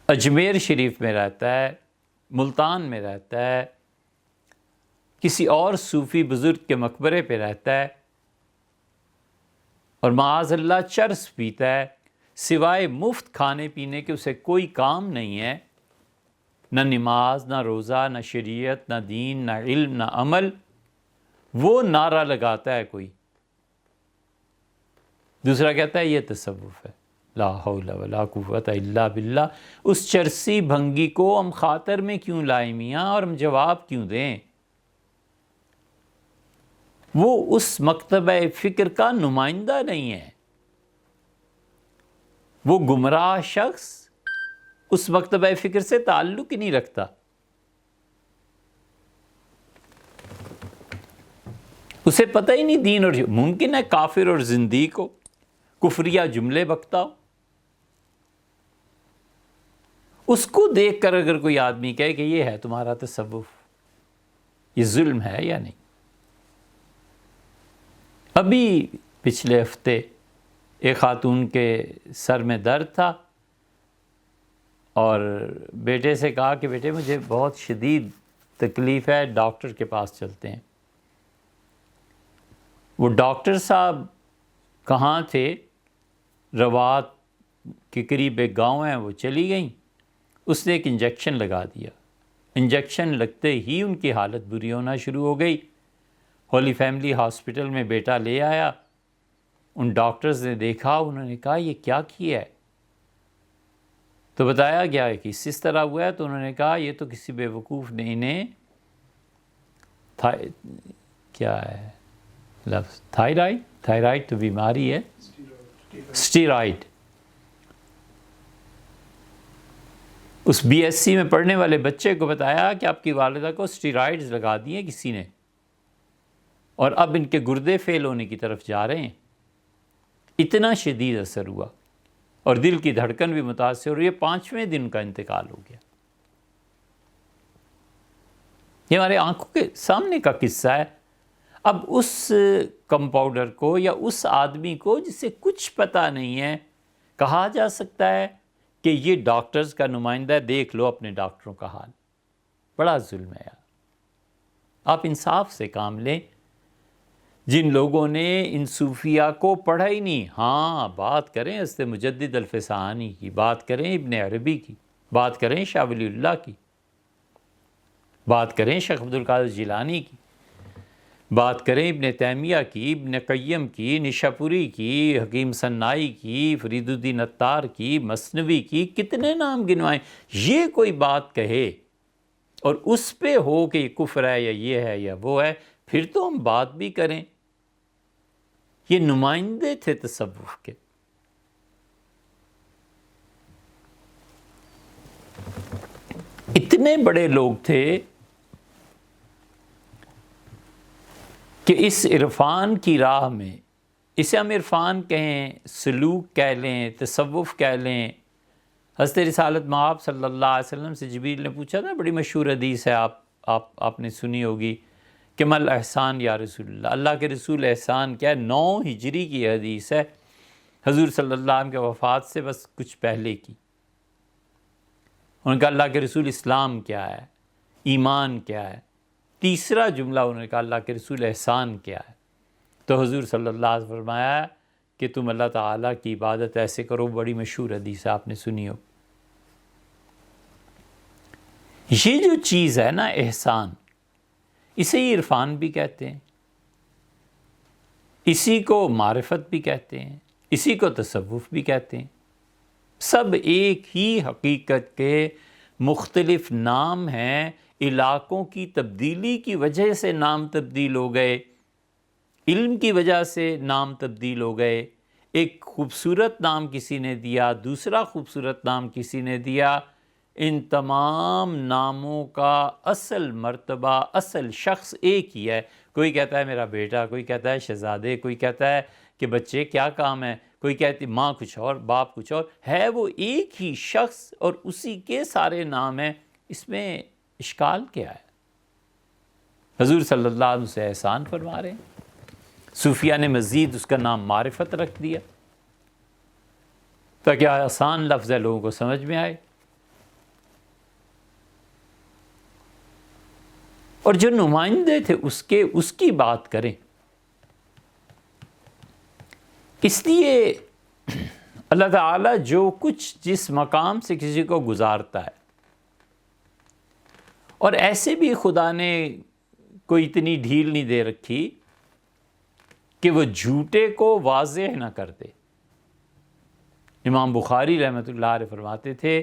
اجمیر شریف میں رہتا ہے، ملتان میں رہتا ہے، کسی اور صوفی بزرگ کے مقبرے پہ رہتا ہے، اور معاذ اللہ چرس پیتا ہے، سوائے مفت کھانے پینے کے اسے کوئی کام نہیں ہے، نہ نماز، نہ روزہ، نہ شریعت، نہ دین، نہ علم، نہ عمل. وہ نعرہ لگاتا ہے کوئی، دوسرا کہتا ہے یہ تصوف ہے. لا حول ولا قوت الا باللہ. اس چرسی بھنگی کو ہم خاطر میں کیوں لائیں میاں، اور ہم جواب کیوں دیں؟ وہ اس مکتبہ فکر کا نمائندہ نہیں ہے. وہ گمراہ شخص اس مکتبہ فکر سے تعلق ہی نہیں رکھتا. اسے پتہ ہی نہیں دین. اور ممکن ہے کافر اور زندیق کو کفریہ جملے بکتا ہو، اس کو دیکھ کر اگر کوئی آدمی کہے کہ یہ ہے تمہارا تصوف، یہ ظلم ہے یا نہیں؟ ابھی پچھلے ہفتے ایک خاتون کے سر میں درد تھا اور بیٹے سے کہا کہ بیٹے مجھے بہت شدید تکلیف ہے، ڈاکٹر کے پاس چلتے ہیں. وہ ڈاکٹر صاحب کہاں تھے؟ روات کے قریب ایک گاؤں ہے، وہ چلی گئیں. اس نے ایک انجیکشن لگا دیا. انجیکشن لگتے ہی ان کی حالت بری ہونا شروع ہو گئی. ہولی فیملی ہاسپٹل میں بیٹا لے آیا. ان ڈاکٹرز نے دیکھا، انہوں نے کہا یہ کیا کیا ہے؟ تو بتایا گیا کہ اس طرح ہوا ہے. تو انہوں نے کہا یہ تو کسی بے وقوف نے انہیں کیا ہے لفظ، تھائرائڈ تو بیماری ہے، اسٹیرائڈ. اس بی ایس سی میں پڑھنے والے بچے کو بتایا کہ آپ کی والدہ کو اسٹیرائڈز لگا دیے کسی نے، اور اب ان کے گردے فیل ہونے کی طرف جا رہے ہیں. اتنا شدید اثر ہوا اور دل کی دھڑکن بھی متاثر ہوئی. 5ویں دن کا انتقال ہو گیا. یہ ہمارے آنکھوں کے سامنے کا قصہ ہے. اب اس کمپاؤنڈر کو یا اس آدمی کو جسے کچھ پتہ نہیں ہے کہا جا سکتا ہے کہ یہ ڈاکٹرز کا نمائندہ ہے، دیکھ لو اپنے ڈاکٹروں کا حال. بڑا ظلم ہے یار. آپ انصاف سے کام لیں. جن لوگوں نے ان صوفیہ کو پڑھا ہی نہیں، ہاں بات کریں حضرت مجدد الفسانی کی، بات کریں ابن عربی کی، بات کریں شاہ ولی اللہ کی، بات کریں شیخ عبدالقادر جیلانی کی، بات کریں ابن تیمیہ کی، ابن قیم کی، نشاپوری کی، حکیم صنائی کی، فرید الدین عطار کی، مثنوی کی. کتنے نام گنوائیں. یہ کوئی بات کہے اور اس پہ ہو کہ یہ کفر ہے یا یہ ہے یا وہ ہے، پھر تو ہم بات بھی کریں. یہ نمائندے تھے تصوف کے. اتنے بڑے لوگ تھے کہ اس عرفان کی راہ میں، اسے ہم عرفان کہیں، سلوک کہہ لیں، تصوف کہہ لیں. حضرت رسالت مآب صلی اللہ علیہ وسلم سے جبریل نے پوچھا تھا، بڑی مشہور حدیث ہے، آپ نے سنی ہوگی کہ مل احسان یا رسول اللہ، اللہ کے رسول احسان کیا ہے؟ 9 ہجری کی حدیث ہے، حضور صلی اللہ علیہ وسلم کے وفات سے بس کچھ پہلے کی. انہوں نے کہا اللہ کے رسول اسلام کیا ہے، ایمان کیا ہے. تیسرا جملہ انہوں نے کہا اللہ کے رسول احسان کیا ہے. تو حضور صلی اللہ علیہ وسلم فرمایا کہ تم اللہ تعالیٰ کی عبادت ایسے کرو. بڑی مشہور حدیث ہے، آپ نے سنی ہو. یہ جو چیز ہے نا احسان، اسے ہی عرفان بھی کہتے ہیں، اسی کو معرفت بھی کہتے ہیں، اسی کو تصوف بھی کہتے ہیں. سب ایک ہی حقیقت کے مختلف نام ہیں. علاقوں کی تبدیلی کی وجہ سے نام تبدیل ہو گئے، علم کی وجہ سے نام تبدیل ہو گئے. ایک خوبصورت نام کسی نے دیا، دوسرا خوبصورت نام کسی نے دیا. ان تمام ناموں کا اصل مرتبہ، اصل شخص ایک ہی ہے. کوئی کہتا ہے میرا بیٹا، کوئی کہتا ہے شہزادے، کوئی کہتا ہے کہ بچے کیا کام ہے، کوئی کہتی ماں کچھ اور باپ کچھ اور ہے. وہ ایک ہی شخص اور اسی کے سارے نام ہیں. اس میں اشکال کیا ہے؟ حضور صلی اللہ علیہ وسلم سے احسان فرما رہے ہیں. صوفیہ نے مزید اس کا نام معرفت رکھ دیا تاکہ آسان لفظ ہے، لوگوں کو سمجھ میں آئے. اور جو نمائندے تھے اس کی بات کریں. اس لیے اللہ تعالیٰ جو کچھ جس مقام سے کسی کو گزارتا ہے، اور ایسے بھی خدا نے کوئی اتنی ڈھیل نہیں دے رکھی کہ وہ جھوٹے کو واضح نہ کر دے۔ امام بخاری رحمۃ اللہ علیہ فرماتے تھے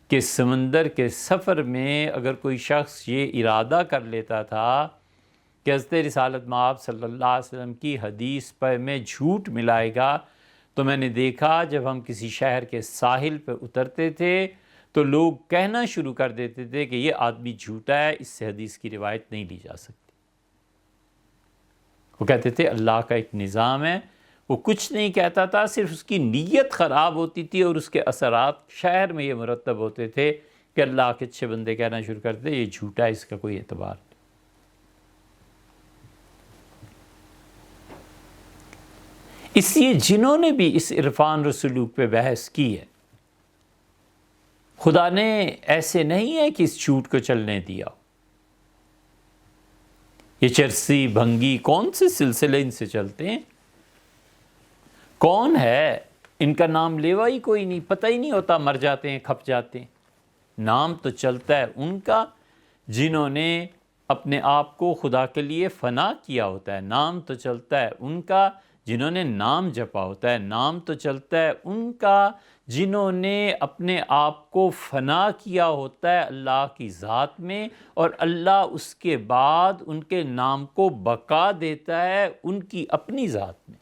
کہ سمندر کے سفر میں اگر کوئی شخص یہ ارادہ کر لیتا تھا کہ حضرت رسالت مآب صلی اللہ علیہ وسلم کی حدیث پر میں جھوٹ ملائے گا، تو میں نے دیکھا جب ہم کسی شہر کے ساحل پہ اترتے تھے تو لوگ کہنا شروع کر دیتے تھے کہ یہ آدمی جھوٹا ہے، اس سے حدیث کی روایت نہیں لی جا سکتی۔ وہ کہتے تھے اللہ کا ایک نظام ہے، وہ کچھ نہیں کہتا تھا، صرف اس کی نیت خراب ہوتی تھی اور اس کے اثرات شہر میں یہ مرتب ہوتے تھے کہ اللہ کے اچھے بندے کہنا شروع کرتے یہ جھوٹا ہے، اس کا کوئی اعتبار نہیں۔ اس لیے جنہوں نے بھی اس عرفان و سلوک پہ بحث کی ہے، خدا نے ایسے نہیں ہے کہ اس جھوٹ کو چلنے دیا۔ یہ چرسی بھنگی کون سے سلسلے ان سے چلتے ہیں؟ کون ہے؟ ان کا نام لیوا ہی کوئی نہیں، پتہ ہی نہیں ہوتا، مر جاتے ہیں، کھپ جاتے ہیں۔ نام تو چلتا ہے ان کا جنہوں نے اپنے آپ کو خدا کے لیے فنا کیا ہوتا ہے، نام تو چلتا ہے ان کا جنہوں نے نام جپا ہوتا ہے، نام تو چلتا ہے ان کا جنہوں نے اپنے آپ کو فنا کیا ہوتا ہے اللہ کی ذات میں، اور اللہ اس کے بعد ان کے نام کو بقا دیتا ہے ان کی اپنی ذات میں۔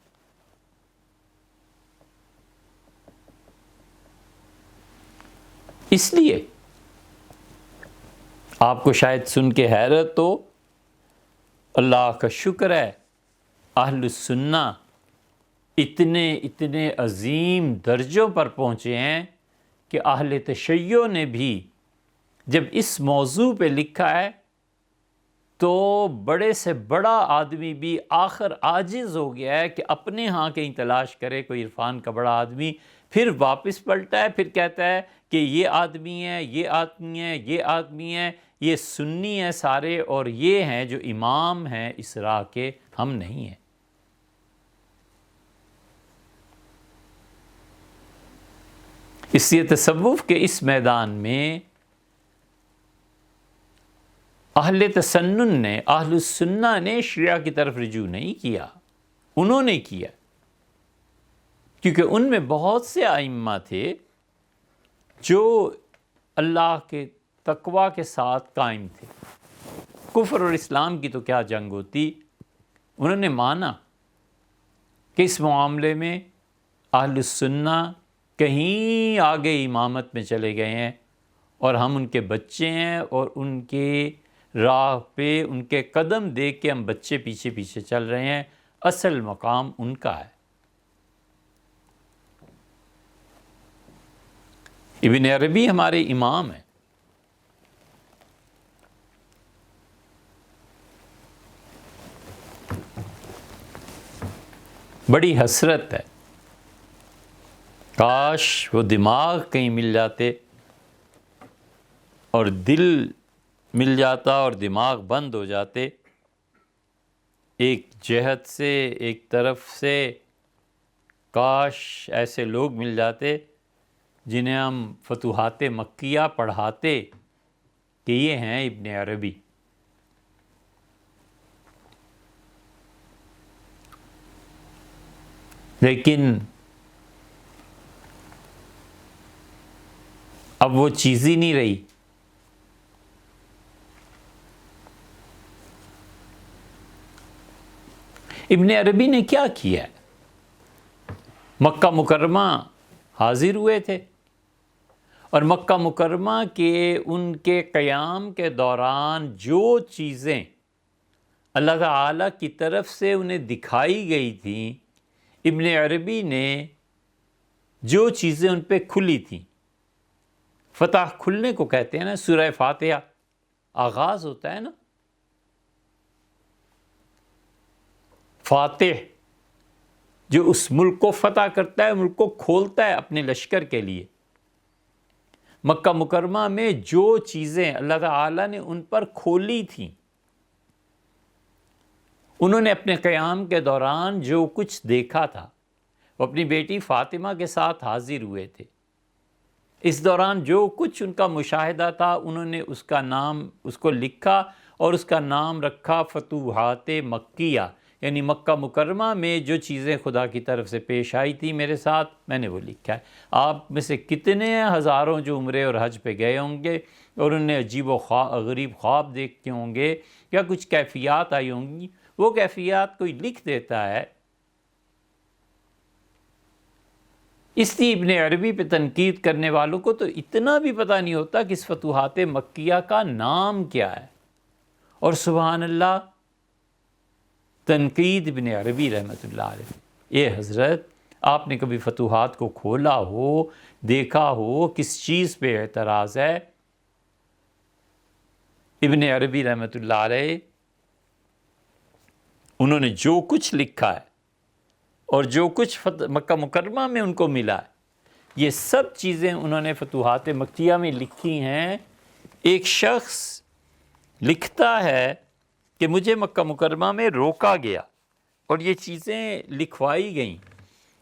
اس لیے آپ کو شاید سن کے حیرت ہو، اللہ کا شکر ہے اہل السنہ اتنے عظیم درجوں پر پہنچے ہیں کہ اہل تشیع نے بھی جب اس موضوع پہ لکھا ہے تو بڑے سے بڑا آدمی بھی آخر عاجز ہو گیا ہے کہ اپنے ہاں کہیں تلاش کرے کوئی عرفان کا بڑا آدمی، پھر واپس پلٹا ہے، پھر کہتا ہے کہ یہ آدمی ہے، یہ آدمی ہے، یہ آدمی ہے، یہ سنی ہیں سارے، اور یہ ہیں جو امام ہیں اس راہ کے، ہم نہیں ہیں۔ اس لیے تصوف کے اس میدان میں اہل تسنن نے، اہل السنہ نے شیعہ کی طرف رجوع نہیں کیا، انہوں نے کیا، کیونکہ ان میں بہت سے ائمہ تھے جو اللہ کے تقوی کے ساتھ قائم تھے۔ کفر اور اسلام کی تو کیا جنگ ہوتی، انہوں نے مانا کہ اس معاملے میں اہل السنہ کہیں آگے امامت میں چلے گئے ہیں اور ہم ان کے بچے ہیں، اور ان کے راہ پہ ان کے قدم دیکھ کے ہم بچے پیچھے پیچھے چل رہے ہیں، اصل مقام ان کا ہے۔ ابن عربی ہمارے امام ہیں، بڑی حسرت ہے، کاش وہ دماغ کہیں مل جاتے اور دل مل جاتا اور دماغ بند ہو جاتے، ایک جہت سے ایک طرف سے کاش ایسے لوگ مل جاتے جنہیں ہم فتوحات مکیہ پڑھاتے کہ یہ ہیں ابن عربی۔ لیکن اب وہ چیز ہی نہیں رہی۔ ابن عربی نے کیا کیا؟ مکہ مکرمہ حاضر ہوئے تھے، اور مکہ مکرمہ کے ان کے قیام کے دوران جو چیزیں اللہ تعالیٰ کی طرف سے انہیں دکھائی گئی تھیں، ابن عربی نے جو چیزیں ان پہ کھلی تھیں، فتح کھلنے کو کہتے ہیں نا، سورہ فاتحہ آغاز ہوتا ہے نا، فاتح جو اس ملک کو فتح کرتا ہے، ملک کو کھولتا ہے اپنے لشکر کے لیے۔ مکہ مکرمہ میں جو چیزیں اللہ تعالیٰ نے ان پر کھولی تھیں، انہوں نے اپنے قیام کے دوران جو کچھ دیکھا تھا وہ اپنی بیٹی فاطمہ کے ساتھ حاضر ہوئے تھے. اس دوران جو کچھ ان کا مشاہدہ تھا انہوں نے اس کو لکھا اور اس کا نام رکھا فتوحات مکیہ، یعنی مکہ مکرمہ میں جو چیزیں خدا کی طرف سے پیش آئی تھی میرے ساتھ، میں نے وہ لکھا ہے. آپ میں سے کتنے ہزاروں جو عمرے اور حج پہ گئے ہوں گے اور انہوں نے عجیب و غریب خواب دیکھتے ہوں گے یا کچھ کیفیات آئی ہوں گی، وہ کیفیات کوئی لکھ دیتا ہے. اس لیے ابن عربی پہ تنقید کرنے والوں کو تو اتنا بھی پتہ نہیں ہوتا کہ اس فتوحات مکیہ کا نام کیا ہے. اور سبحان اللہ، تنقید ابن عربی رحمۃ اللہ علیہ. یہ حضرت، آپ نے کبھی فتوحات کو کھولا ہو، دیکھا ہو کس چیز پہ اعتراض ہے؟ ابن عربی رحمۃ اللہ علیہ انہوں نے جو کچھ لکھا ہے اور جو کچھ مکہ مکرمہ میں ان کو ملا ہے، یہ سب چیزیں انہوں نے فتوحات مکیہ میں لکھی ہیں. ایک شخص لکھتا ہے کہ مجھے مکہ مکرمہ میں روکا گیا اور یہ چیزیں لکھوائی گئیں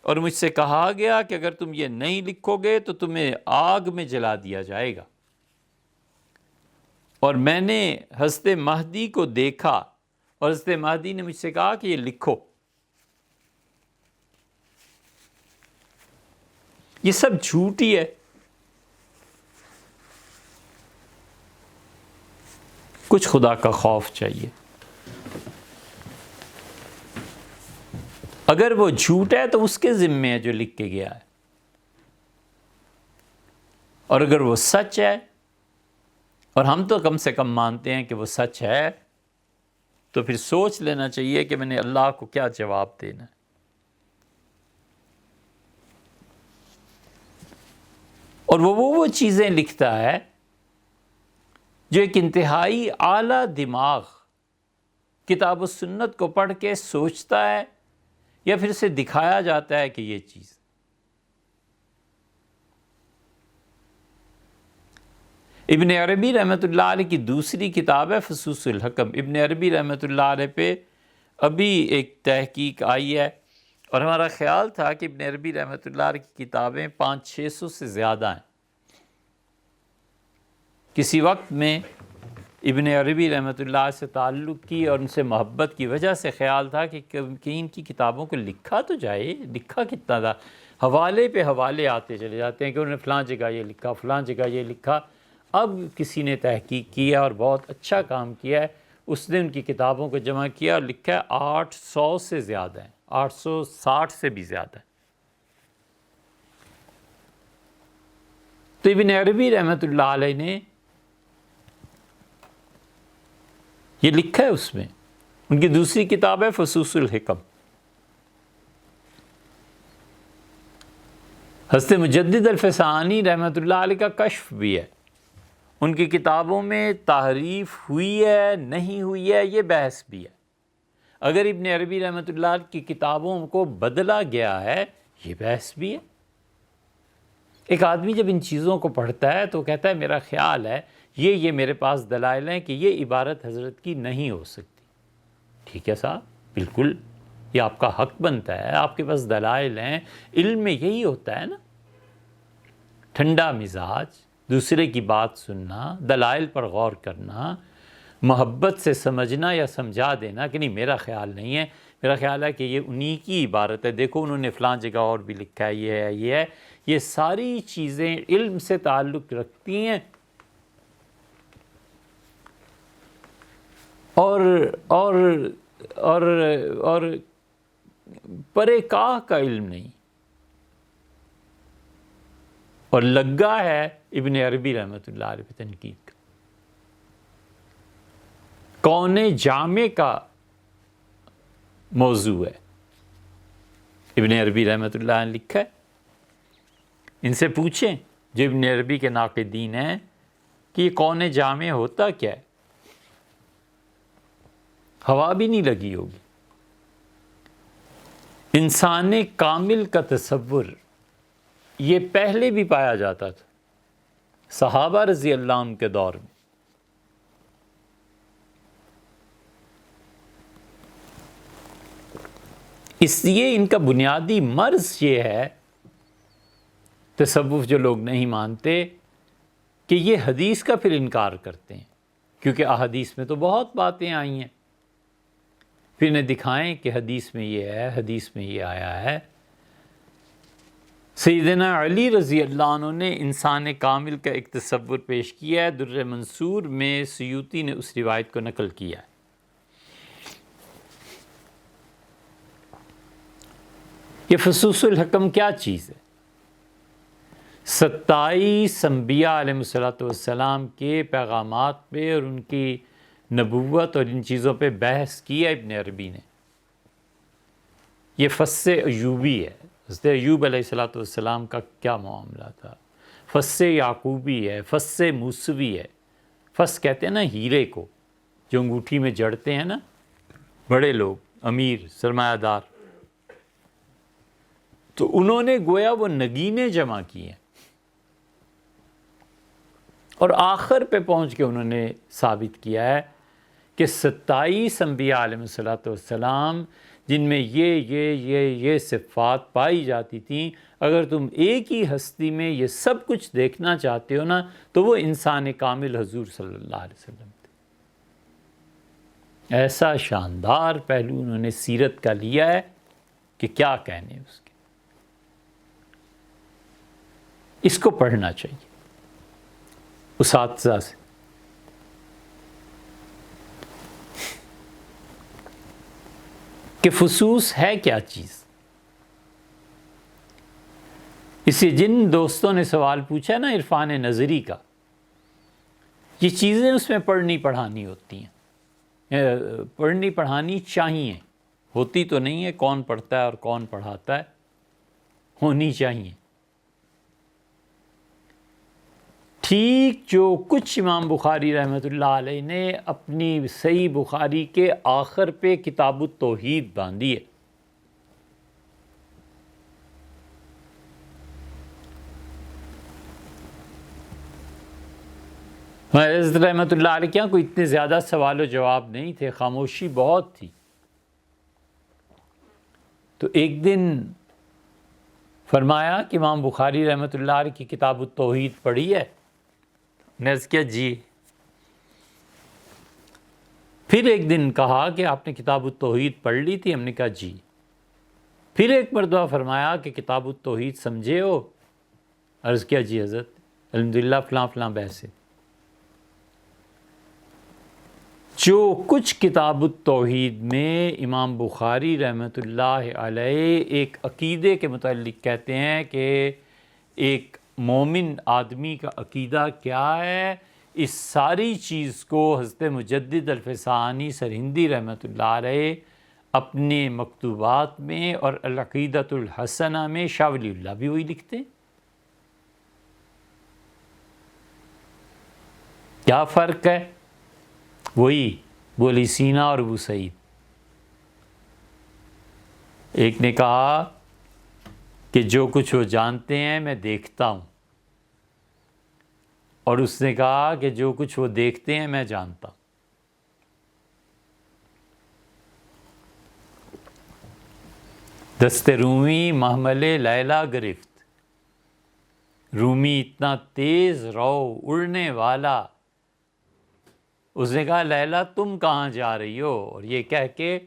اور مجھ سے کہا گیا کہ اگر تم یہ نہیں لکھو گے تو تمہیں آگ میں جلا دیا جائے گا. اور میں نے حضرت مہدی کو دیکھا اور حضرت مہدی نے مجھ سے کہا کہ یہ لکھو. یہ سب جھوٹ ہی ہے. کچھ خدا کا خوف چاہیے. اگر وہ جھوٹ ہے تو اس کے ذمے ہے جو لکھ کے گیا ہے، اور اگر وہ سچ ہے، اور ہم تو کم سے کم مانتے ہیں کہ وہ سچ ہے، تو پھر سوچ لینا چاہیے کہ میں نے اللہ کو کیا جواب دینا ہے. اور وہ چیزیں لکھتا ہے جو ایک انتہائی اعلیٰ دماغ کتاب و سنت کو پڑھ کے سوچتا ہے یا پھر اسے دکھایا جاتا ہے کہ یہ چیز. ابن عربی رحمۃ اللہ علیہ کی دوسری کتاب ہے فصوص الحکم. ابن عربی رحمۃ اللہ علیہ پہ ابھی ایک تحقیق آئی ہے اور ہمارا خیال تھا کہ ابن عربی رحمۃ اللہ علیہ کی کتابیں 500-600 سے زیادہ ہیں. کسی وقت میں ابن عربی رحمۃ اللہ سے تعلق کی اور ان سے محبت کی وجہ سے خیال تھا کہ ان کی کتابوں کو لکھا تو جائے. لکھا کتنا تھا؟ حوالے پہ حوالے آتے چلے جاتے ہیں کہ انہوں نے فلاں جگہ یہ لکھا، فلاں جگہ یہ لکھا. اب کسی نے تحقیق کیا اور بہت اچھا کام کیا ہے، اس نے ان کی کتابوں کو جمع کیا اور لکھا ہے 800 سے زیادہ ہیں، 860 سے بھی زیادہ ہیں. تو ابن عربی رحمۃ اللہ علیہ نے یہ لکھا ہے. اس میں ان کی دوسری کتاب ہے فصوص الحکم. حضرت مجدد الفسانی رحمۃ اللہ علیہ کا کشف بھی ہے. ان کی کتابوں میں تحریف ہوئی ہے نہیں ہوئی ہے یہ بحث بھی ہے. اگر ابن عربی رحمۃ اللہ علیہ کی کتابوں کو بدلا گیا ہے یہ بحث بھی ہے. ایک آدمی جب ان چیزوں کو پڑھتا ہے تو کہتا ہے میرا خیال ہے یہ میرے پاس دلائل ہیں کہ یہ عبارت حضرت کی نہیں ہو سکتی. ٹھیک ہے صاحب، بالکل یہ آپ کا حق بنتا ہے، آپ کے پاس دلائل ہیں. علم میں یہی ہوتا ہے نا، ٹھنڈا مزاج، دوسرے کی بات سننا، دلائل پر غور کرنا، محبت سے سمجھنا یا سمجھا دینا کہ نہیں میرا خیال نہیں ہے، میرا خیال ہے کہ یہ انہی کی عبارت ہے، دیکھو انہوں نے فلاں جگہ اور بھی لکھا ہے، یہ ہے یہ ہے. یہ ساری چیزیں علم سے تعلق رکھتی ہیں اور پرے کاہ کا علم نہیں. اور لگا ہے ابن عربی رحمۃ اللہ علیہ پہ تنقید کا. کون جامع کا موضوع ہے. ابن عربی رحمۃ اللہ علیہ نے لکھا ہے. ان سے پوچھیں جو ابن عربی کے ناقدین ہیں کہ یہ کون جامع ہوتا کیا ہے. ہوا بھی نہیں لگی ہوگی. انسان کامل کا تصور یہ پہلے بھی پایا جاتا تھا صحابہ رضی اللہ عنہ کے دور میں. اس لیے ان کا بنیادی مرض یہ ہے، تصوف جو لوگ نہیں مانتے، کہ یہ حدیث کا پھر انکار کرتے ہیں، کیونکہ احادیث میں تو بہت باتیں آئی ہیں، پھر انہیں دکھائیں کہ حدیث میں یہ ہے، حدیث میں یہ آیا ہے۔ سیدنا علی رضی اللہ عنہ نے انسان کامل کا ایک تصور پیش کیا ہے، در منصور میں سیوطی نے اس روایت کو نقل کیا ہے۔ یہ فصوص الحکم کیا چیز ہے؟ 27 انبیاء علیہ السلام کے پیغامات پہ اور ان کی نبوت اور ان چیزوں پہ بحث کی ہے ابن عربی نے۔ یہ فص ایوبی ہے، حضرت ایوب علیہ السلام کا کیا معاملہ تھا، فص یعقوبی ہے، فص موسوی ہے۔ فص کہتے ہیں نا ہیرے کو، جو انگوٹھی میں جڑتے ہیں نا بڑے لوگ، امیر، سرمایہ دار، تو انہوں نے گویا وہ نگینے جمع کی ہیں، اور آخر پہ پہنچ کے انہوں نے ثابت کیا ہے کہ 27 انبیاء علیہ السلام جن میں یہ صفات پائی جاتی تھیں، اگر تم ایک ہی ہستی میں یہ سب کچھ دیکھنا چاہتے ہو نا، تو وہ انسان کامل حضور صلی اللہ علیہ وسلم تھے۔ ایسا شاندار پہلو انہوں نے سیرت کا لیا ہے کہ کیا کہنے اس کے۔ اس کو پڑھنا چاہیے اساتذہ سے۔ کہ فصوص ہے کیا چیز؟ اسے جن دوستوں نے سوال پوچھا نا عرفان نظری کا، یہ چیزیں اس میں پڑھنی پڑھانی ہوتی ہیں، پڑھنی پڑھانی چاہیے، ہوتی تو نہیں ہے، کون پڑھتا ہے اور کون پڑھاتا ہے، ہونی چاہیے۔ ٹھیک جو کچھ امام بخاری رحمۃ اللہ علیہ نے اپنی صحیح بخاری کے آخر پہ کتاب التوحید باندھی ہے۔ حضرت رحمۃ اللہ علیہ کے یہاں کوئی اتنے زیادہ سوال و جواب نہیں تھے، خاموشی بہت تھی۔ تو ایک دن فرمایا کہ امام بخاری رحمۃ اللہ علیہ کی کتاب التوحید پڑھی ہے؟ نے عرض کیا جی۔ پھر ایک دن کہا کہ آپ نے کتاب التوحید پڑھ لی تھی؟ ہم نے کہا جی۔ پھر ایک مرتبہ فرمایا کہ کتاب التوحید سمجھے ہو؟ عرض کیا جی حضرت، الحمدللہ فلاں فلاں بحث ہے۔ جو کچھ کتاب التوحید میں امام بخاری رحمۃ اللہ علیہ ایک عقیدے کے متعلق کہتے ہیں کہ ایک مومن آدمی کا عقیدہ کیا ہے، اس ساری چیز کو حضرت مجدد الفسانی سرہندی رحمۃ اللہ علیہ اپنے مکتوبات میں اور العقیدۃ الحسنہ میں، شاہ ولی اللہ بھی وہی لکھتے ہیں۔ کیا فرق ہے؟ وہی ابو علی سینا اور ابو سعید۔ ایک نے کہا کہ جو کچھ وہ جانتے ہیں میں دیکھتا ہوں، اور اس نے کہا کہ جو کچھ وہ دیکھتے ہیں میں جانتا ہوں۔ دست رومی محمل لیلا گرفت، رومی اتنا تیز رو اڑنے والا، اس نے کہا لیلا تم کہاں جا رہی ہو؟ اور یہ کہہ کے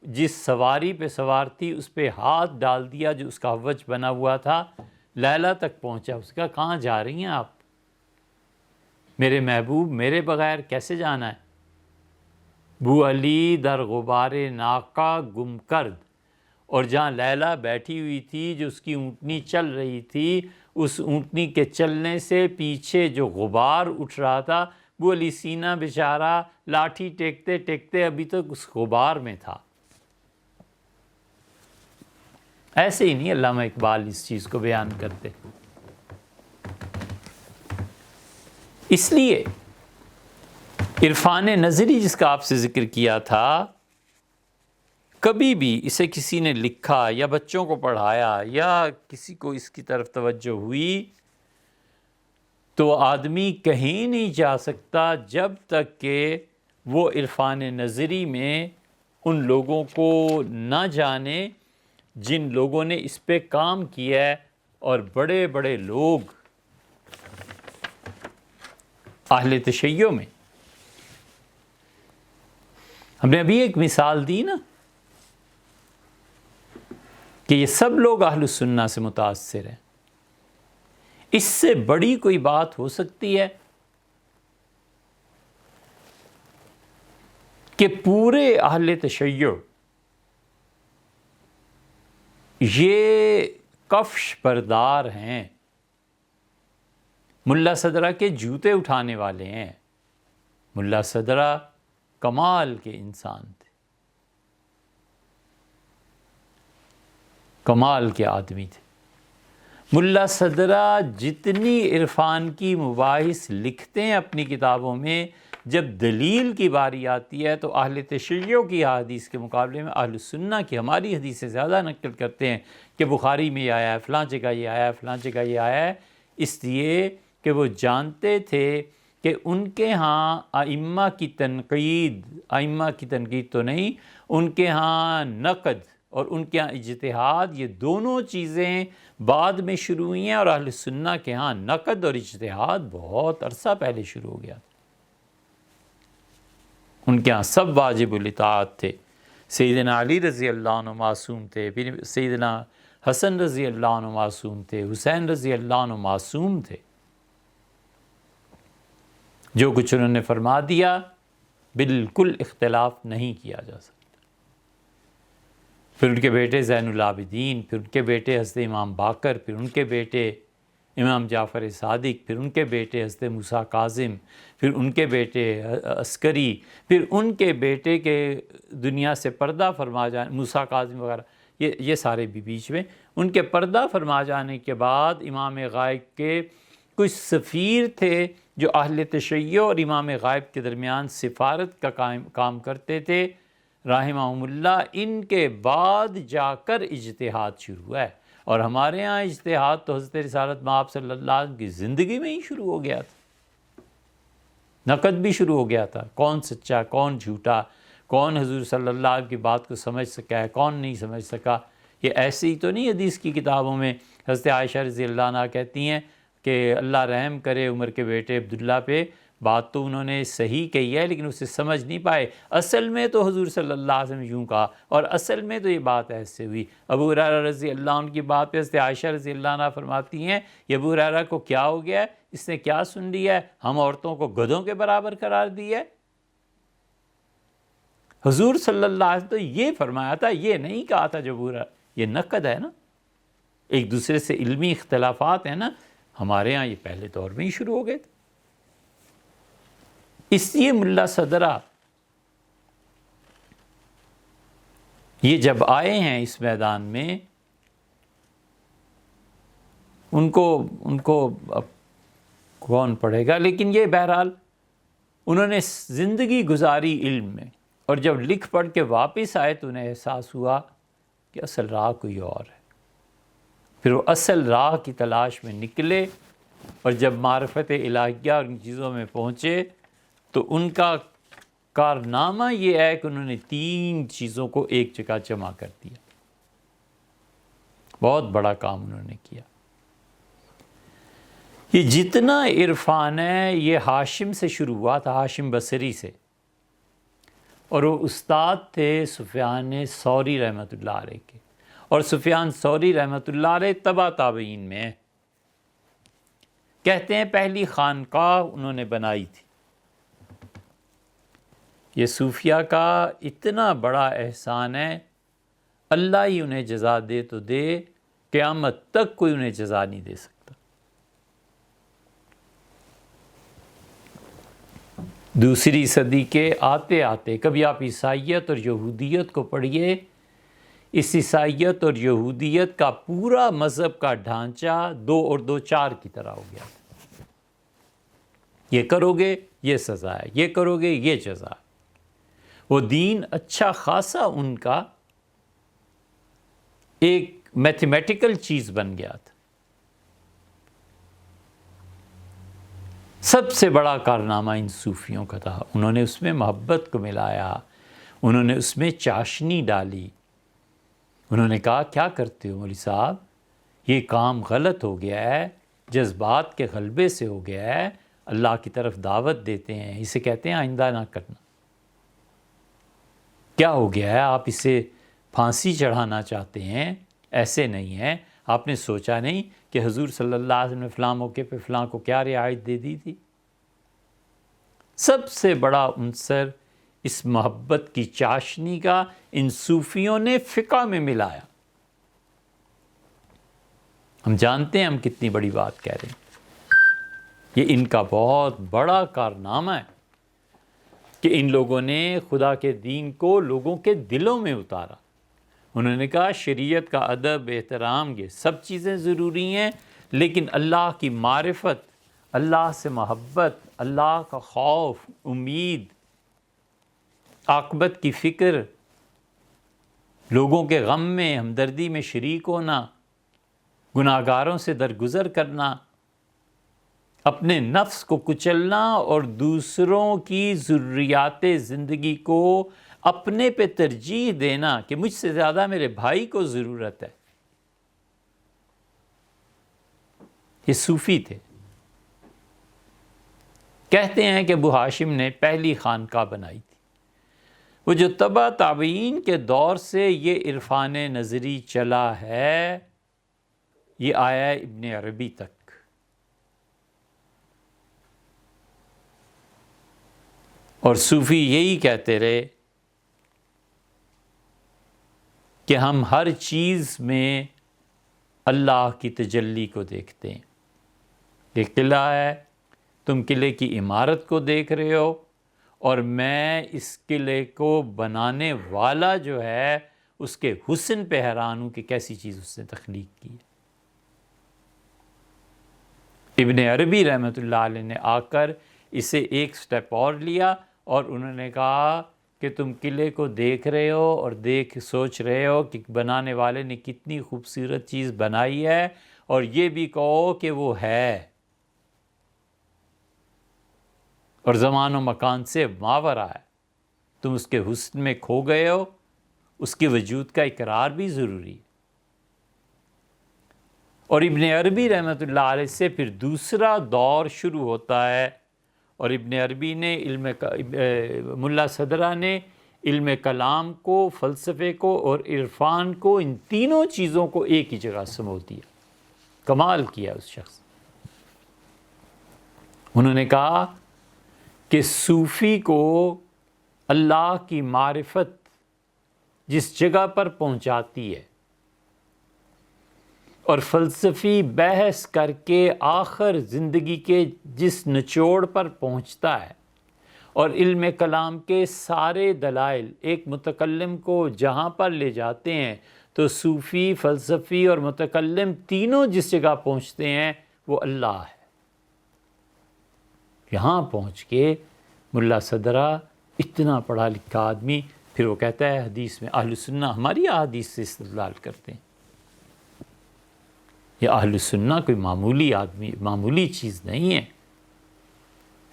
جس سواری پہ سوار تھی اس پہ ہاتھ ڈال دیا جو اس کا حوج بنا ہوا تھا، لیلا تک پہنچا۔ اس کا کہاں جا رہی ہیں آپ؟ میرے محبوب، میرے بغیر کیسے جانا ہے؟ بو علی در غبار ناقہ گم کرد، اور جہاں لیلا بیٹھی ہوئی تھی، جو اس کی اونٹنی چل رہی تھی، اس اونٹنی کے چلنے سے پیچھے جو غبار اٹھ رہا تھا، بو علی سینا بیچارہ لاٹھی ٹیکتے ٹیکتے ابھی تک اس غبار میں تھا۔ ایسے ہی نہیں علامہ اقبال اس چیز کو بیان کرتے۔ اس لیے عرفان نظری جس کا آپ سے ذکر کیا تھا، کبھی بھی اسے کسی نے لکھا یا بچوں کو پڑھایا یا کسی کو اس کی طرف توجہ ہوئی، تو آدمی کہیں نہیں جا سکتا جب تک کہ وہ عرفان نظری میں ان لوگوں کو نہ جانے جن لوگوں نے اس پہ کام کیا ہے، اور بڑے بڑے لوگ اہل تشیع میں، ہم نے ابھی ایک مثال دی نا کہ یہ سب لوگ اہل السنہ سے متاثر ہیں. اس سے بڑی کوئی بات ہو سکتی ہے کہ پورے اہل تشیع یہ کفش بردار ہیں، ملا صدرہ کے جوتے اٹھانے والے ہیں. ملا صدرہ کمال کے انسان تھے، کمال کے آدمی تھے. ملا صدرہ جتنی عرفان کی مباحث لکھتے ہیں اپنی کتابوں میں، جب دلیل کی باری آتی ہے تو اہل تشیع کی حدیث کے مقابلے میں اہل سنہ کی ہماری حدیث سے زیادہ نقل کرتے ہیں کہ بخاری میں یہ آیا ہے، فلاں جگہ یہ آیا ہے، فلاں جگہ یہ آیا ہے. اس لیے کہ وہ جانتے تھے کہ ان کے ہاں ائمہ کی تنقید تو نہیں، ان کے ہاں نقد اور ان کے ہاں اجتہاد، یہ دونوں چیزیں بعد میں شروع ہوئی ہیں، اور اہل سنہ کے ہاں نقد اور اجتہاد بہت عرصہ پہلے شروع ہو گیا. ان کے ہاں سب واجب الاطاعت تھے. سیدنا علی رضی اللہ عنہ معصوم تھے، پھر سیدنا حسن رضی اللہ عنہ معصوم تھے، حسین رضی اللہ عنہ معصوم تھے. جو کچھ انہوں نے فرما دیا بالکل اختلاف نہیں کیا جا سکتا. پھر ان کے بیٹے زین العابدین، پھر ان کے بیٹے حضرت امام باقر، پھر ان کے بیٹے امام جعفر صادق، پھر ان کے بیٹے حضرت موسیٰ کاظم، پھر ان کے بیٹے عسکری، پھر ان کے بیٹے کے دنیا سے پردہ فرما جانے، موسیٰ کاظم وغیرہ، یہ سارے بھی بیچ میں ان کے پردہ فرما جانے کے بعد امام غائب کے کچھ سفیر تھے جو اہل تشیع اور امام غائب کے درمیان سفارت کا کام کرتے تھے رحمہم اللہ. ان کے بعد جا کر اجتہاد شروع ہوا ہے، اور ہمارے ہاں اجتہاد تو حضرت رسالت مآب صلی اللہ علیہ وسلم کی زندگی میں ہی شروع ہو گیا تھا. نقد بھی شروع ہو گیا تھا، کون سچا کون جھوٹا، کون حضور صلی اللہ علیہ وسلم کی بات کو سمجھ سکا ہے، کون نہیں سمجھ سکا. یہ ایسے ہی تو نہیں حدیث کی کتابوں میں حضرت عائشہ رضی اللہ عنہا کہتی ہیں کہ اللہ رحم کرے عمر کے بیٹے عبداللہ پہ، بات تو انہوں نے صحیح کہی ہے لیکن اسے سمجھ نہیں پائے. اصل میں تو حضور صلی اللہ علیہ وسلم یوں کہا، اور اصل میں تو یہ بات ایسے ہوئی. ابو ہریرہ رضی اللہ عنہ کی بات پہ حضرت عائشہ رضی اللہ عنہ فرماتی ہیں یہ ابو ہریرہ کو کیا ہو گیا ہے، اس نے کیا سن لیا ہے، ہم عورتوں کو گدھوں کے برابر قرار دیا ہے. حضور صلی اللہ علیہ وسلم تو یہ فرمایا تھا، یہ نہیں کہا تھا. جو ابو ہریرہ، یہ نقد ہے نا، ایک دوسرے سے علمی اختلافات ہیں نا. ہمارے ہاں یہ پہلے دور میں ہی شروع ہو گئے تھے. اس لیے ملا صدرہ یہ جب آئے ہیں اس میدان میں، ان کو اب کون پڑھے گا، لیکن یہ بہرحال انہوں نے زندگی گزاری علم میں، اور جب لکھ پڑھ کے واپس آئے تو انہیں احساس ہوا کہ اصل راہ کوئی اور ہے. پھر وہ اصل راہ کی تلاش میں نکلے، اور جب معرفت الہیہ اور ان چیزوں میں پہنچے تو ان کا کارنامہ یہ ہے کہ انہوں نے 3 چیزوں کو ایک جگہ جمع کر دیا. بہت بڑا کام انہوں نے کیا. یہ جتنا عرفان ہے یہ ہاشم سے شروع ہوا تھا، ہاشم بصری سے، اور وہ استاد تھے سفیان ثوری رحمۃ اللہ علیہ کے، اور سفیان ثوری رحمۃ اللہ علیہ تبع تابعین میں ہیں. کہتے ہیں پہلی خانقاہ انہوں نے بنائی تھی. یہ صوفیہ کا اتنا بڑا احسان ہے، اللہ ہی انہیں جزا دے تو دے، قیامت تک کوئی انہیں جزا نہیں دے سکتا. دوسری صدی کے آتے آتے کبھی آپ عیسائیت اور یہودیت کو پڑھیے، اس عیسائیت اور یہودیت کا پورا مذہب کا ڈھانچہ 2 اور 2 4 کی طرح ہو گیا. یہ کرو گے یہ سزا ہے، یہ کرو گے یہ جزا ہے. وہ دین اچھا خاصا ان کا ایک میتھمیٹیکل چیز بن گیا تھا. سب سے بڑا کارنامہ ان صوفیوں کا تھا. انہوں نے اس میں محبت کو ملایا، انہوں نے اس میں چاشنی ڈالی، انہوں نے کہا کیا کرتے ہو مولوی صاحب، یہ کام غلط ہو گیا ہے، جذبات کے غلبے سے ہو گیا ہے، اللہ کی طرف دعوت دیتے ہیں، اسے کہتے ہیں آئندہ نہ کرنا۔ کیا ہو گیا ہے، آپ اسے پھانسی چڑھانا چاہتے ہیں؟ ایسے نہیں ہے، آپ نے سوچا نہیں کہ حضور صلی اللہ علیہ وسلم نے فلاں موقع پہ فلاں کو کیا رعایت دے دی تھی؟ سب سے بڑا عنصر اس محبت کی چاشنی کا ان صوفیوں نے فقہ میں ملایا۔ ہم جانتے ہیں ہم کتنی بڑی بات کہہ رہے ہیں، یہ ان کا بہت بڑا کارنامہ ہے کہ ان لوگوں نے خدا کے دین کو لوگوں کے دلوں میں اتارا۔ انہوں نے کہا شریعت کا ادب، احترام، یہ سب چیزیں ضروری ہیں، لیکن اللہ کی معرفت، اللہ سے محبت، اللہ کا خوف، امید، عاقبت کی فکر، لوگوں کے غم میں ہمدردی میں شریک ہونا، گناہگاروں سے درگزر کرنا، اپنے نفس کو کچلنا اور دوسروں کی ضروریات زندگی کو اپنے پہ ترجیح دینا کہ مجھ سے زیادہ میرے بھائی کو ضرورت ہے۔ یہ صوفی تھے۔ کہتے ہیں کہ ابو ہاشم نے پہلی خانقاہ بنائی تھی۔ وہ جو تبع تابعین کے دور سے یہ عرفان نظری چلا ہے، یہ آیا ہے ابن عربی تک۔ اور صوفی یہی کہتے رہے کہ ہم ہر چیز میں اللہ کی تجلی کو دیکھتے ہیں۔ یہ قلعہ ہے، تم قلعے کی عمارت کو دیکھ رہے ہو، اور میں اس قلعے کو بنانے والا جو ہے اس کے حسن پہ حیران ہوں کہ کیسی چیز اس نے تخلیق کی ہے۔ ابن عربی رحمۃ اللہ علیہ نے آ کر اسے ایک سٹیپ اور لیا، اور انہوں نے کہا کہ تم قلعے کو دیکھ رہے ہو اور سوچ رہے ہو کہ بنانے والے نے کتنی خوبصورت چیز بنائی ہے، اور یہ بھی کہو کہ وہ ہے، اور زمان و مکان سے ماورا ہے، تم اس کے حسن میں کھو گئے ہو، اس کے وجود کا اقرار بھی ضروری ہے۔ اور ابن عربی رحمۃ اللہ علیہ سے پھر دوسرا دور شروع ہوتا ہے، اور ابن عربی نے ملا صدرہ نے علم کلام کو، فلسفے کو اور عرفان کو، ان تینوں چیزوں کو ایک ہی جگہ سمو دیا۔ کمال کیا اس شخص۔ انہوں نے کہا کہ صوفی کو اللہ کی معرفت جس جگہ پر پہنچاتی ہے، اور فلسفی بحث کر کے آخر زندگی کے جس نچوڑ پر پہنچتا ہے، اور علم کلام کے سارے دلائل ایک متکلم کو جہاں پر لے جاتے ہیں، تو صوفی، فلسفی اور متکلم تینوں جس جگہ پہنچتے ہیں وہ اللہ ہے۔ یہاں پہنچ کے ملا صدرہ اتنا پڑھا لکھا آدمی، پھر وہ کہتا ہے حدیث میں اہل سنہ ہماری احادیث سے استدلال کرتے ہیں۔ یہ اہل سنہ کوئی معمولی آدمی، معمولی چیز نہیں ہے۔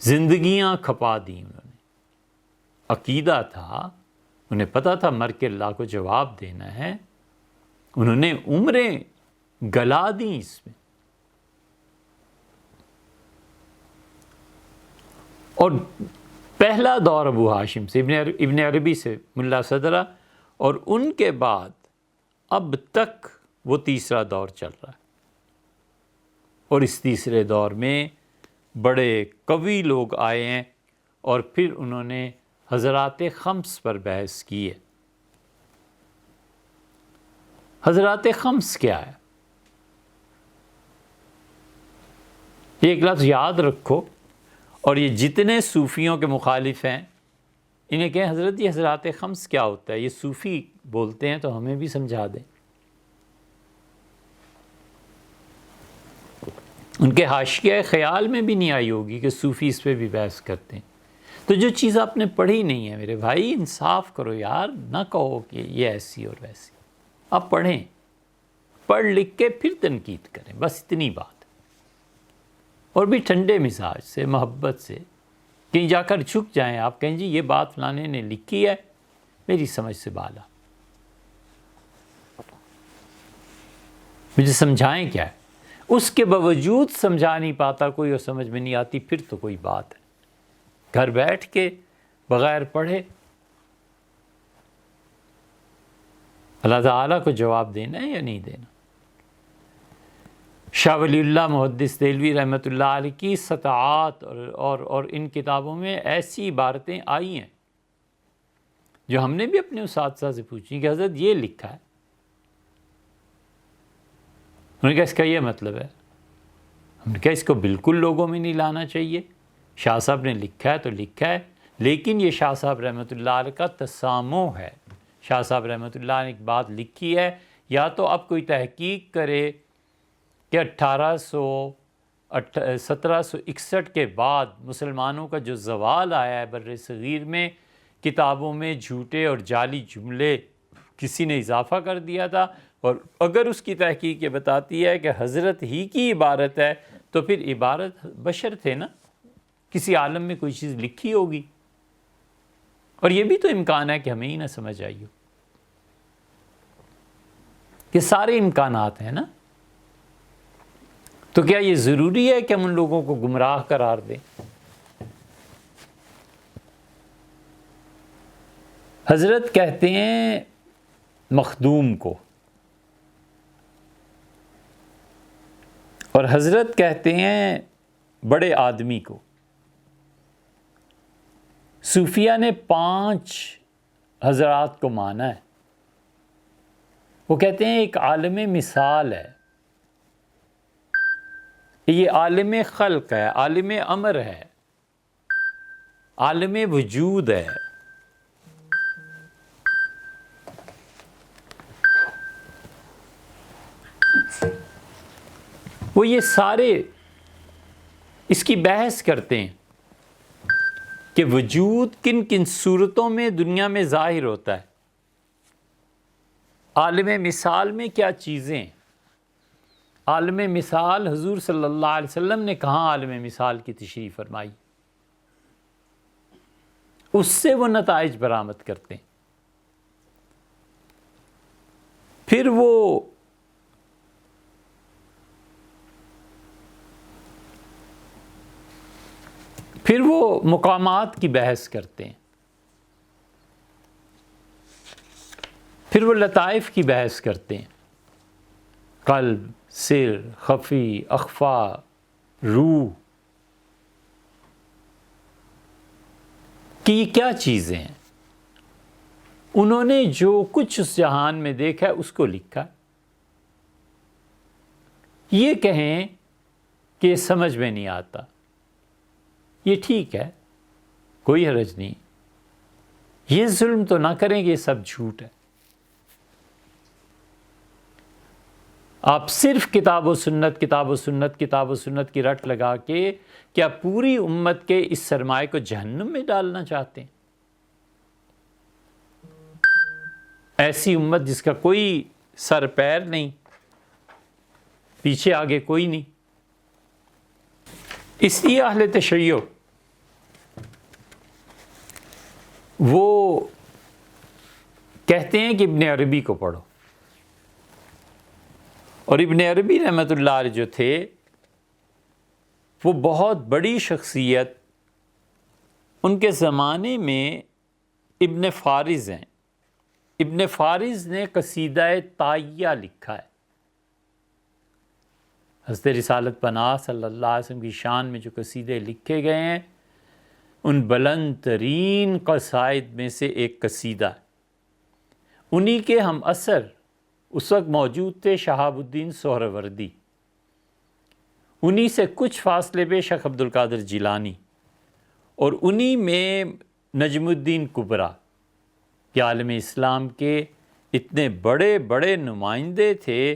زندگیاں کھپا دی انہوں نے، عقیدہ تھا، انہیں پتہ تھا مر کے اللہ کو جواب دینا ہے، انہوں نے عمریں گلا دیں اس میں۔ اور پہلا دور ابو ہاشم سے، ابن عربی سے ملا صدرہ، اور ان کے بعد اب تک وہ تیسرا دور چل رہا ہے۔ اور اس تیسرے دور میں بڑے قوی لوگ آئے ہیں، اور پھر انہوں نے حضرات خمس پر بحث کی ہے۔ حضرات خمس کیا ہے؟ یہ ایک لفظ یاد رکھو، اور یہ جتنے صوفیوں کے مخالف ہیں انہیں کہیں حضرت یہ حضرات خمس کیا ہوتا ہے، یہ صوفی بولتے ہیں تو ہمیں بھی سمجھا دیں۔ ان کے حاشیہ خیال میں بھی نہیں آئی ہوگی کہ صوفی اس پہ بھی بحث کرتے ہیں۔ تو جو چیز آپ نے پڑھی نہیں ہے میرے بھائی، انصاف کرو یار، نہ کہو کہ یہ ایسی اور ویسی۔ آپ پڑھیں، پڑھ لکھ کے پھر تنقید کریں، بس اتنی بات۔ اور بھی ٹھنڈے مزاج سے، محبت سے، کہیں جا کر جھک جائیں، آپ کہیں جی یہ بات فلانے نے لکھی ہے، میری سمجھ سے بالا۔ مجھے سمجھائیں کیا ہے؟ اس کے باوجود سمجھا نہیں پاتا کوئی اور سمجھ میں نہیں آتی، پھر تو کوئی بات ہے، گھر بیٹھ کے بغیر پڑھے اللہ تعالیٰ کو جواب دینا ہے یا نہیں دینا؟ شاہ ولی اللہ محدث دہلوی رحمۃ اللہ علیہ کی سطاعات اور ان کتابوں میں ایسی عبارتیں آئی ہیں جو ہم نے بھی اپنے اساتذہ سے پوچھی کہ حضرت یہ لکھا ہے، انہوں نے کہا اس کا یہ مطلب ہے، ہم نے کہا اس کو بالکل لوگوں میں نہیں لانا چاہیے، شاہ صاحب نے لکھا ہے تو لکھا ہے، لیکن یہ شاہ صاحب رحمۃ اللہ علیہ کا تسامح ہے۔ شاہ صاحب رحمۃ اللہ نے ایک بات لکھی ہے، یا تو اب کوئی تحقیق کرے کہ 1761 کے بعد مسلمانوں کا جو زوال آیا ہے بر صغیر میں، کتابوں میں جھوٹے اور جعلی جملے کسی نے اضافہ کر دیا تھا، اور اگر اس کی تحقیق یہ بتاتی ہے کہ حضرت ہی کی عبارت ہے تو پھر عبارت بشر تھے نا، کسی عالم میں کوئی چیز لکھی ہوگی، اور یہ بھی تو امکان ہے کہ ہمیں ہی نہ سمجھ آئی ہو۔ یہ سارے امکانات ہیں نا، تو کیا یہ ضروری ہے کہ ہم ان لوگوں کو گمراہ قرار دیں؟ حضرت کہتے ہیں مخدوم کو، اور حضرت کہتے ہیں بڑے آدمی کو۔ صوفیہ نے 5 حضرات کو مانا ہے۔ وہ کہتے ہیں ایک عالم مثال ہے، یہ عالم خلق ہے، عالم امر ہے، عالم وجود ہے۔ وہ یہ سارے اس کی بحث کرتے ہیں کہ وجود کن کن صورتوں میں دنیا میں ظاہر ہوتا ہے، عالم مثال میں کیا چیزیں ہیں۔ عالم مثال حضور صلی اللہ علیہ وسلم نے کہاں عالم مثال کی تشریح فرمائی، اس سے وہ نتائج برآمد کرتے ہیں۔ پھر وہ مقامات کی بحث کرتے ہیں، پھر وہ لطائف کی بحث کرتے ہیں، قلب، سر، خفی، اخفا، روح کہ یہ کیا چیزیں ہیں۔ انہوں نے جو کچھ اس جہان میں دیکھا ہے اس کو لکھا۔ یہ کہیں کہ یہ سمجھ میں نہیں آتا، یہ ٹھیک ہے، کوئی حرج نہیں، یہ ظلم تو نہ کریں کہ یہ سب جھوٹ ہے۔ آپ صرف کتاب و سنت کی رٹ لگا کے کیا پوری امت کے اس سرمایہ کو جہنم میں ڈالنا چاہتے ہیں؟ ایسی امت جس کا کوئی سر پیر نہیں، پیچھے آگے کوئی نہیں۔ اس لیے اہل تشیع وہ کہتے ہیں کہ ابن عربی کو پڑھو، اور ابن عربی رحمۃ اللہ علیہ جو تھے وہ بہت بڑی شخصیت، ان کے زمانے میں ابن فارز ہیں۔ ابن فارز نے قصیدہ طائیہ لکھا ہے۔ حضرت رسالت پناہ صلی اللہ علیہ وسلم کی شان میں جو قصیدے لکھے گئے ہیں، ان بلند ترین قصائد میں سے ایک قصیدہ ہے۔ انہی کے ہم اثر اس وقت موجود تھے شہاب الدین سہروردی، انہی سے کچھ فاصلے پہ شیخ عبد القادر جیلانی، اور انہی میں نجم الدین کبریٰ کہ عالم اسلام کے اتنے بڑے بڑے نمائندے تھے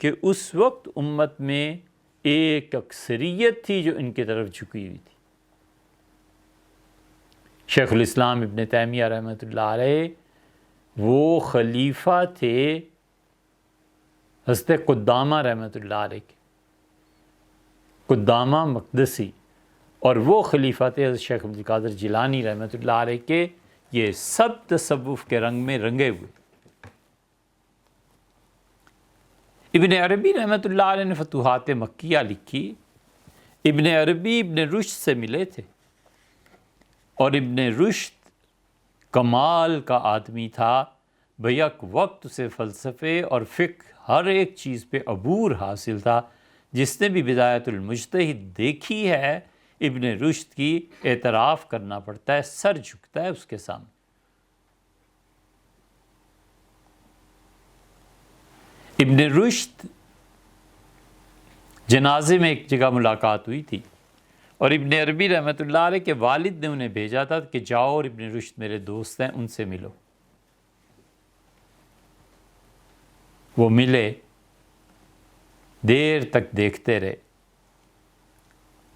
کہ اس وقت امت میں ایک اکثریت تھی جو ان کی طرف جھکی ہوئی تھی۔ شیخ الاسلام ابن تیمیہ رحمۃ اللہ علیہ وہ خلیفہ تھے حضرت قدامہ رحمۃ اللہ علیہ کے، قدامہ مقدسی، اور وہ خلیفہ تھے حضرت شیخ عبد القادر جیلانی رحمۃ اللہ علیہ کے۔ یہ سب تصوف کے رنگ میں رنگے ہوئے۔ ابن عربی رحمۃ اللہ علیہ نے فتوحات مکیہ لکھی. ابن عربی ابن رشد سے ملے تھے، اور ابن رشد کمال کا آدمی تھا، بیک وقت سے فلسفے اور فقہ ہر ایک چیز پہ عبور حاصل تھا. جس نے بھی بدایت المجتہد دیکھی ہے ابن رشد کی، اعتراف کرنا پڑتا ہے، سر جھکتا ہے اس کے سامنے. ابن رشد جنازے میں ایک جگہ ملاقات ہوئی تھی، اور ابن عربی رحمۃ اللہ علیہ کے والد نے انہیں بھیجا تھا کہ جاؤ اور ابن رشد میرے دوست ہیں، ان سے ملو. وہ ملے، دیر تک دیکھتے رہے.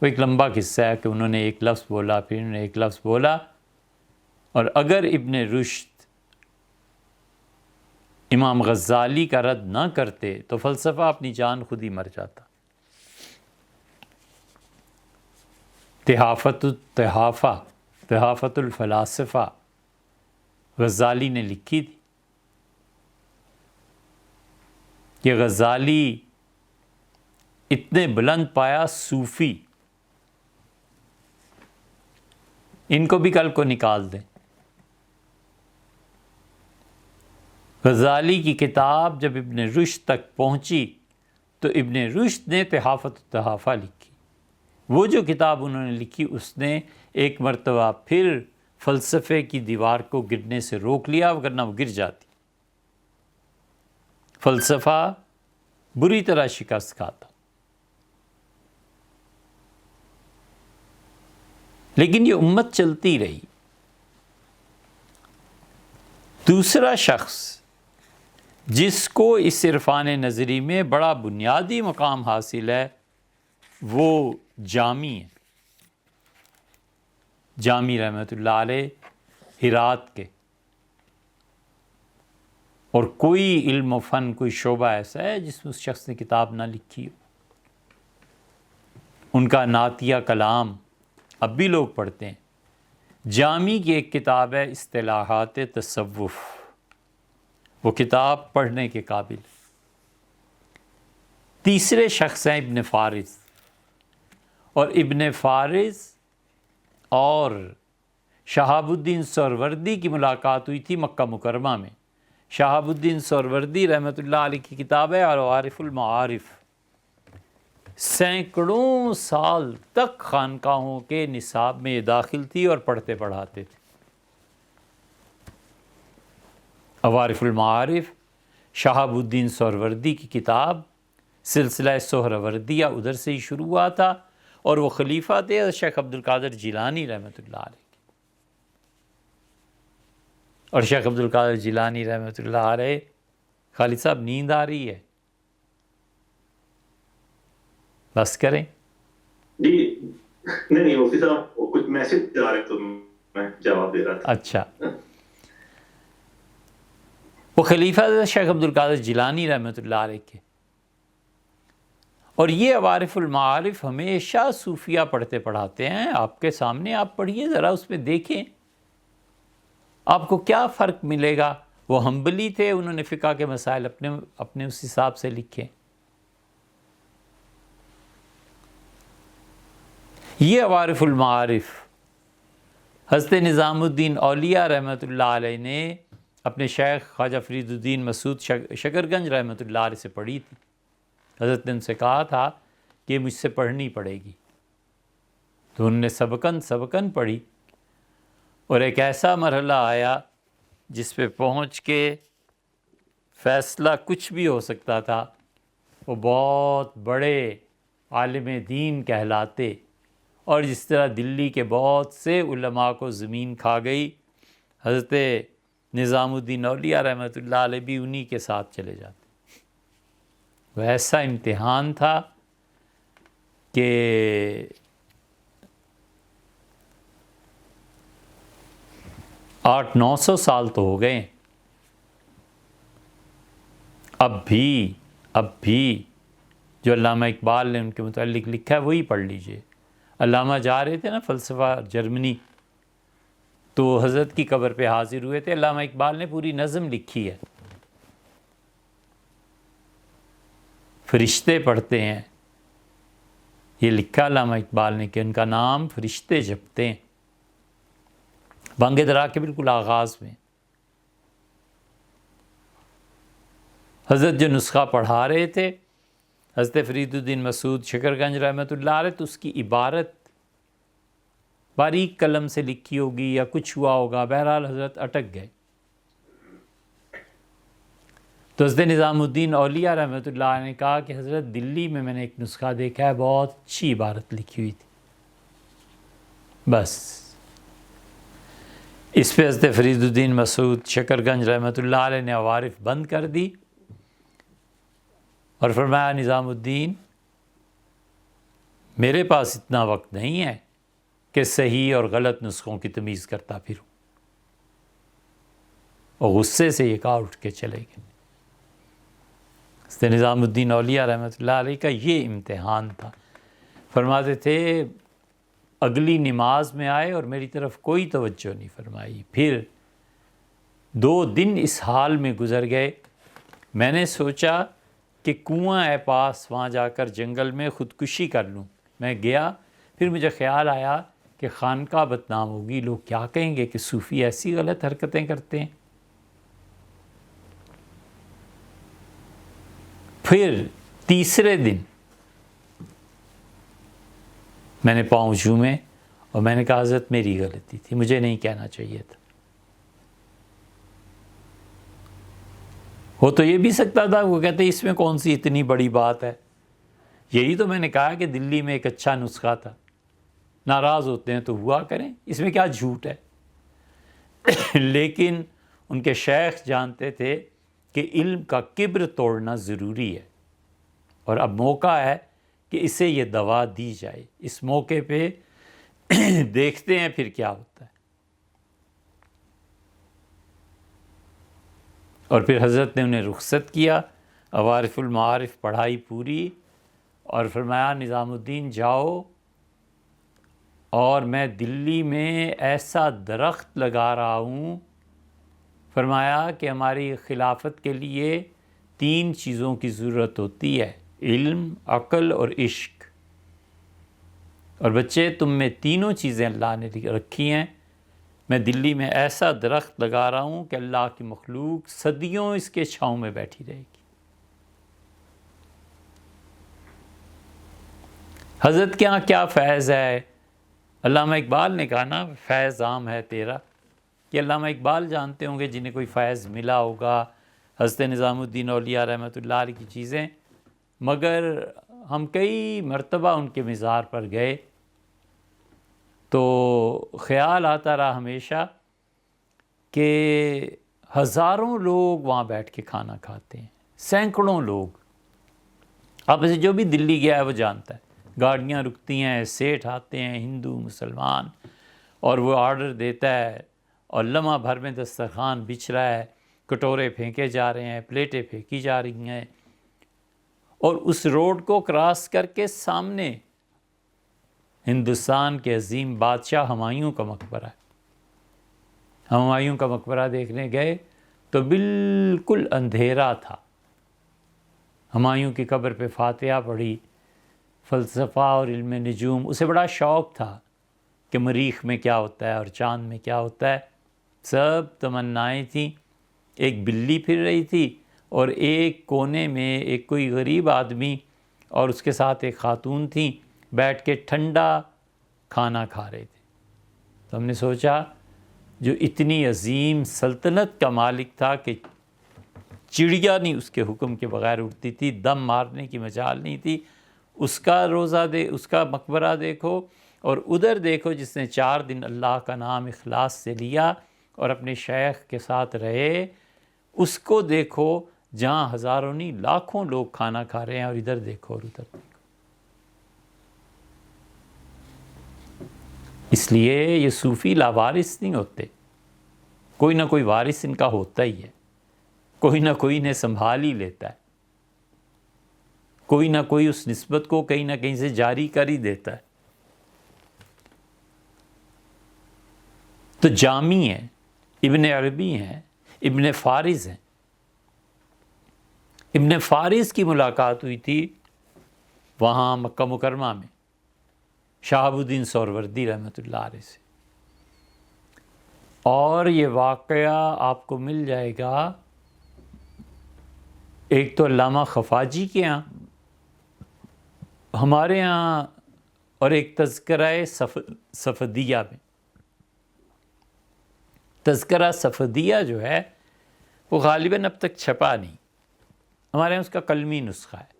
وہ ایک لمبا قصہ ہے کہ انہوں نے ایک لفظ بولا، پھر انہوں نے ایک لفظ بولا، اور اگر ابن رشد امام غزالی کا رد نہ کرتے تو فلسفہ اپنی جان خود ہی مر جاتا. تحافت الفلاسفہ غزالی نے لکھی تھی کہ غزالی اتنے بلند پایا صوفی، ان کو بھی کل کو نکال دیں. غزالی کی کتاب جب ابن رشد تک پہنچی تو ابن رشد نے تحافت التحافہ لکھی. وہ جو کتاب انہوں نے لکھی اس نے ایک مرتبہ پھر فلسفے کی دیوار کو گرنے سے روک لیا، ورنہ وہ گر جاتی. فلسفہ بری طرح شکست کھاتا. لیکن یہ امت چلتی رہی. دوسرا شخص جس کو اس عرفان نظری میں بڑا بنیادی مقام حاصل ہے وہ جامی ہے. جامی رحمۃ اللہ علیہ ہرات کے. اور کوئی علم و فن، کوئی شعبہ ایسا ہے جس میں اس شخص نے کتاب نہ لکھی ہو. ان کا نعتیہ کلام اب بھی لوگ پڑھتے ہیں. جامی کی ایک کتاب ہے اصطلاحات تصوف، وہ کتاب پڑھنے کے قابل. تیسرے شخص ہیں ابن فارس، اور ابن فارس اور شہاب الدین سہروردی کی ملاقات ہوئی تھی مکہ مکرمہ میں. شہاب الدین سہروردی رحمۃ اللہ علیہ کی کتاب ہے عوارف المعارف. سینکڑوں سال تک خانقاہوں کے نصاب میں یہ داخل تھی اور پڑھتے پڑھاتے تھے. عوارف المعارف شہاب الدین سہروردی کی کتاب، سلسلہ سہروردیہ ادھر سے ہی شروع ہوا تھا، اور وہ خلیفہ تھے شیخ عبد القادر جیلانی رحمۃ اللہ علیہ. اور شیخ عبد القادر جیلانی رحمۃ اللہ علیہ، خالد صاحب نیند آ رہی ہے؟ بس کریں. جی نہیں مفتی صاحب کچھ میسج آ رہے تو میں جواب دے رہا تھا. اچھا. وہ خلیفہ شیخ عبد القادر جیلانی رحمۃ اللہ علیہ کے. اور یہ عوارف المعارف ہمیشہ صوفیہ پڑھتے پڑھاتے ہیں. آپ کے سامنے آپ پڑھیے ذرا، اس میں دیکھیں آپ کو کیا فرق ملے گا. وہ حنبلی تھے، انہوں نے فقہ کے مسائل اپنے اس حساب سے لکھے. یہ عوارف المعارف حضرت نظام الدین اولیاء رحمۃ اللہ علیہ نے اپنے شیخ خواجہ فرید الدین مسعود شکرگنج رحمۃ اللہ علیہ سے پڑھی تھی. حضرت نے ان سے کہا تھا کہ مجھ سے پڑھنی پڑے گی، تو انہوں نے سبقن پڑھی. اور ایک ایسا مرحلہ آیا جس پہ پہنچ کے فیصلہ کچھ بھی ہو سکتا تھا. وہ بہت بڑے عالم دین کہلاتے، اور جس طرح دلی کے بہت سے علماء کو زمین کھا گئی، حضرت نظام الدین اولیاء رحمۃ اللہ علیہ بھی انہی کے ساتھ چلے جاتے. وہ ایسا امتحان تھا کہ 800-900 سال تو ہو گئے. اب بھی جو علامہ اقبال نے ان کے متعلق لکھا ہے وہی پڑھ لیجئے. علامہ جا رہے تھے نا فلسفہ جرمنی، تو حضرت کی قبر پہ حاضر ہوئے تھے. علامہ اقبال نے پوری نظم لکھی ہے. فرشتے پڑھتے ہیں. یہ لکھا علامہ اقبال نے کہ ان کا نام فرشتے جپتے ہیں. بانگ درا کے بالکل آغاز میں حضرت جو نسخہ پڑھا رہے تھے حضرت فرید الدین مسعود شکر گنج رحمۃ اللہ علیہ، تو اس کی عبارت باریک قلم سے لکھی ہوگی یا کچھ ہوا ہوگا، بہرحال حضرت اٹک گئے. تو حضرت نظام الدین اولیاء رحمۃ اللہ علیہ نے کہا کہ حضرت دلی میں نے ایک نسخہ دیکھا ہے، بہت اچھی عبارت لکھی ہوئی تھی. بس اس پہ حضرت فرید الدین مسعود شکر گنج رحمۃ اللہ علیہ نے عوارف بند کر دی اور فرمایا نظام الدین میرے پاس اتنا وقت نہیں ہے کہ صحیح اور غلط نسخوں کی تمیز کرتا پھروں. اور غصے سے یہ کہا اٹھ کے چلے گئے. حضرت نظام الدین اولیاء رحمۃ اللہ علیہ کا یہ امتحان تھا. فرماتے تھے اگلی نماز میں آئے اور میری طرف کوئی توجہ نہیں فرمائی. پھر 2 دن اس حال میں گزر گئے. میں نے سوچا کہ کنواں ہے پاس، وہاں جا کر جنگل میں خودکشی کر لوں. میں گیا، پھر مجھے خیال آیا کہ خانقاہ بدنام ہوگی، لوگ کیا کہیں گے کہ صوفی ایسی غلط حرکتیں کرتے ہیں. پھر تیسرے دن میں نے پاؤں چھومے اور میں نے کہا حضرت میری غلطی تھی، مجھے نہیں کہنا چاہیے تھا. وہ تو یہ بھی سکتا تھا، وہ کہتے اس میں کون سی اتنی بڑی بات ہے، یہی تو میں نے کہا کہ دلی میں ایک اچھا نسخہ تھا، ناراض ہوتے ہیں تو ہوا کریں، اس میں کیا جھوٹ ہے. لیکن ان کے شیخ جانتے تھے کہ علم کا کبر توڑنا ضروری ہے، اور اب موقع ہے کہ اسے یہ دوا دی جائے. اس موقع پہ دیکھتے ہیں پھر کیا ہوتا ہے. اور پھر حضرت نے انہیں رخصت کیا، عوارف المعارف پڑھائی پوری، اور فرمایا نظام الدین جاؤ، اور میں دلی میں ایسا درخت لگا رہا ہوں. فرمایا کہ ہماری خلافت کے لیے 3 چیزوں کی ضرورت ہوتی ہے، علم، عقل اور عشق. اور بچے تم میں تینوں چیزیں اللہ نے رکھی ہیں. میں دلی میں ایسا درخت لگا رہا ہوں کہ اللہ کی مخلوق صدیوں اس کے چھاؤں میں بیٹھی رہے گی. حضرت کے ہاں کیا فیض ہے. علامہ اقبال نے کہا نا فیض عام ہے تیرا، کہ علامہ اقبال جانتے ہوں گے جنہیں کوئی فیض ملا ہوگا حضرت نظام الدین اولیاء رحمۃ اللہ علیہ کی چیزیں. مگر ہم کئی مرتبہ ان کے مزار پر گئے تو خیال آتا رہا ہمیشہ کہ ہزاروں لوگ وہاں بیٹھ کے کھانا کھاتے ہیں، سینکڑوں لوگ. آپ میں سے جو بھی دلی گیا ہے وہ جانتا ہے، گاڑیاں رکتی ہیں، سیٹھ آتے ہیں ہندو مسلمان، اور وہ آرڈر دیتا ہے اور لمحہ بھر میں دسترخوان بچھ رہا ہے، کٹورے پھینکے جا رہے ہیں، پلیٹیں پھینکی جا رہی ہیں. اور اس روڈ کو کراس کر کے سامنے ہندوستان کے عظیم بادشاہ ہمایوں کا مقبرہ ہے. ہم ہمایوں کا مقبرہ دیکھنے گئے تو بالکل اندھیرا تھا. ہمایوں کی قبر پہ فاتحہ پڑھی، فلسفہ اور علم نجوم. اسے بڑا شوق تھا کہ مریخ میں کیا ہوتا ہے اور چاند میں کیا ہوتا ہے. سب تمنائیں تھیں. ایک بلی پھر رہی تھی اور ایک کونے میں ایک کوئی غریب آدمی اور اس کے ساتھ ایک خاتون تھیں، بیٹھ کے ٹھنڈا کھانا کھا رہے تھے. تو ہم نے سوچا جو اتنی عظیم سلطنت کا مالک تھا کہ چڑیا نہیں اس کے حکم کے بغیر اڑتی تھی، دم مارنے کی مجال نہیں تھی، اس کا روزہ اس کا مقبرہ دیکھو، اور ادھر دیکھو جس نے 4 دن اللہ کا نام اخلاص سے لیا اور اپنے شیخ کے ساتھ رہے، اس کو دیکھو جہاں ہزاروں نہیں لاکھوں لوگ کھانا کھا رہے ہیں، اور ادھر دیکھو اور ادھر دیکھو. اس لیے یہ صوفی لاوارث نہیں ہوتے، کوئی نہ کوئی وارث ان کا ہوتا ہی ہے، کوئی نہ کوئی انہیں سنبھال ہی لیتا ہے، کوئی نہ کوئی اس نسبت کو کہیں نہ کہیں سے جاری کر ہی دیتا ہے. تو جامی ہیں، ابن عربی ہیں، ابن فارض ہیں، ابن فارس کی ملاقات ہوئی تھی وہاں مکہ مکرمہ میں شہاب الدین سہروردی رحمۃ اللہ علیہ سے، اور یہ واقعہ آپ کو مل جائے گا ایک تو علامہ خفاجی کے یہاں، ہمارے یہاں، اور ایک تذکرہ صفدیہ میں۔ تذکرہ صفدیہ جو ہے وہ غالباً اب تک چھپا نہیں، ہمارے یہاں اس کا قلمی نسخہ ہے۔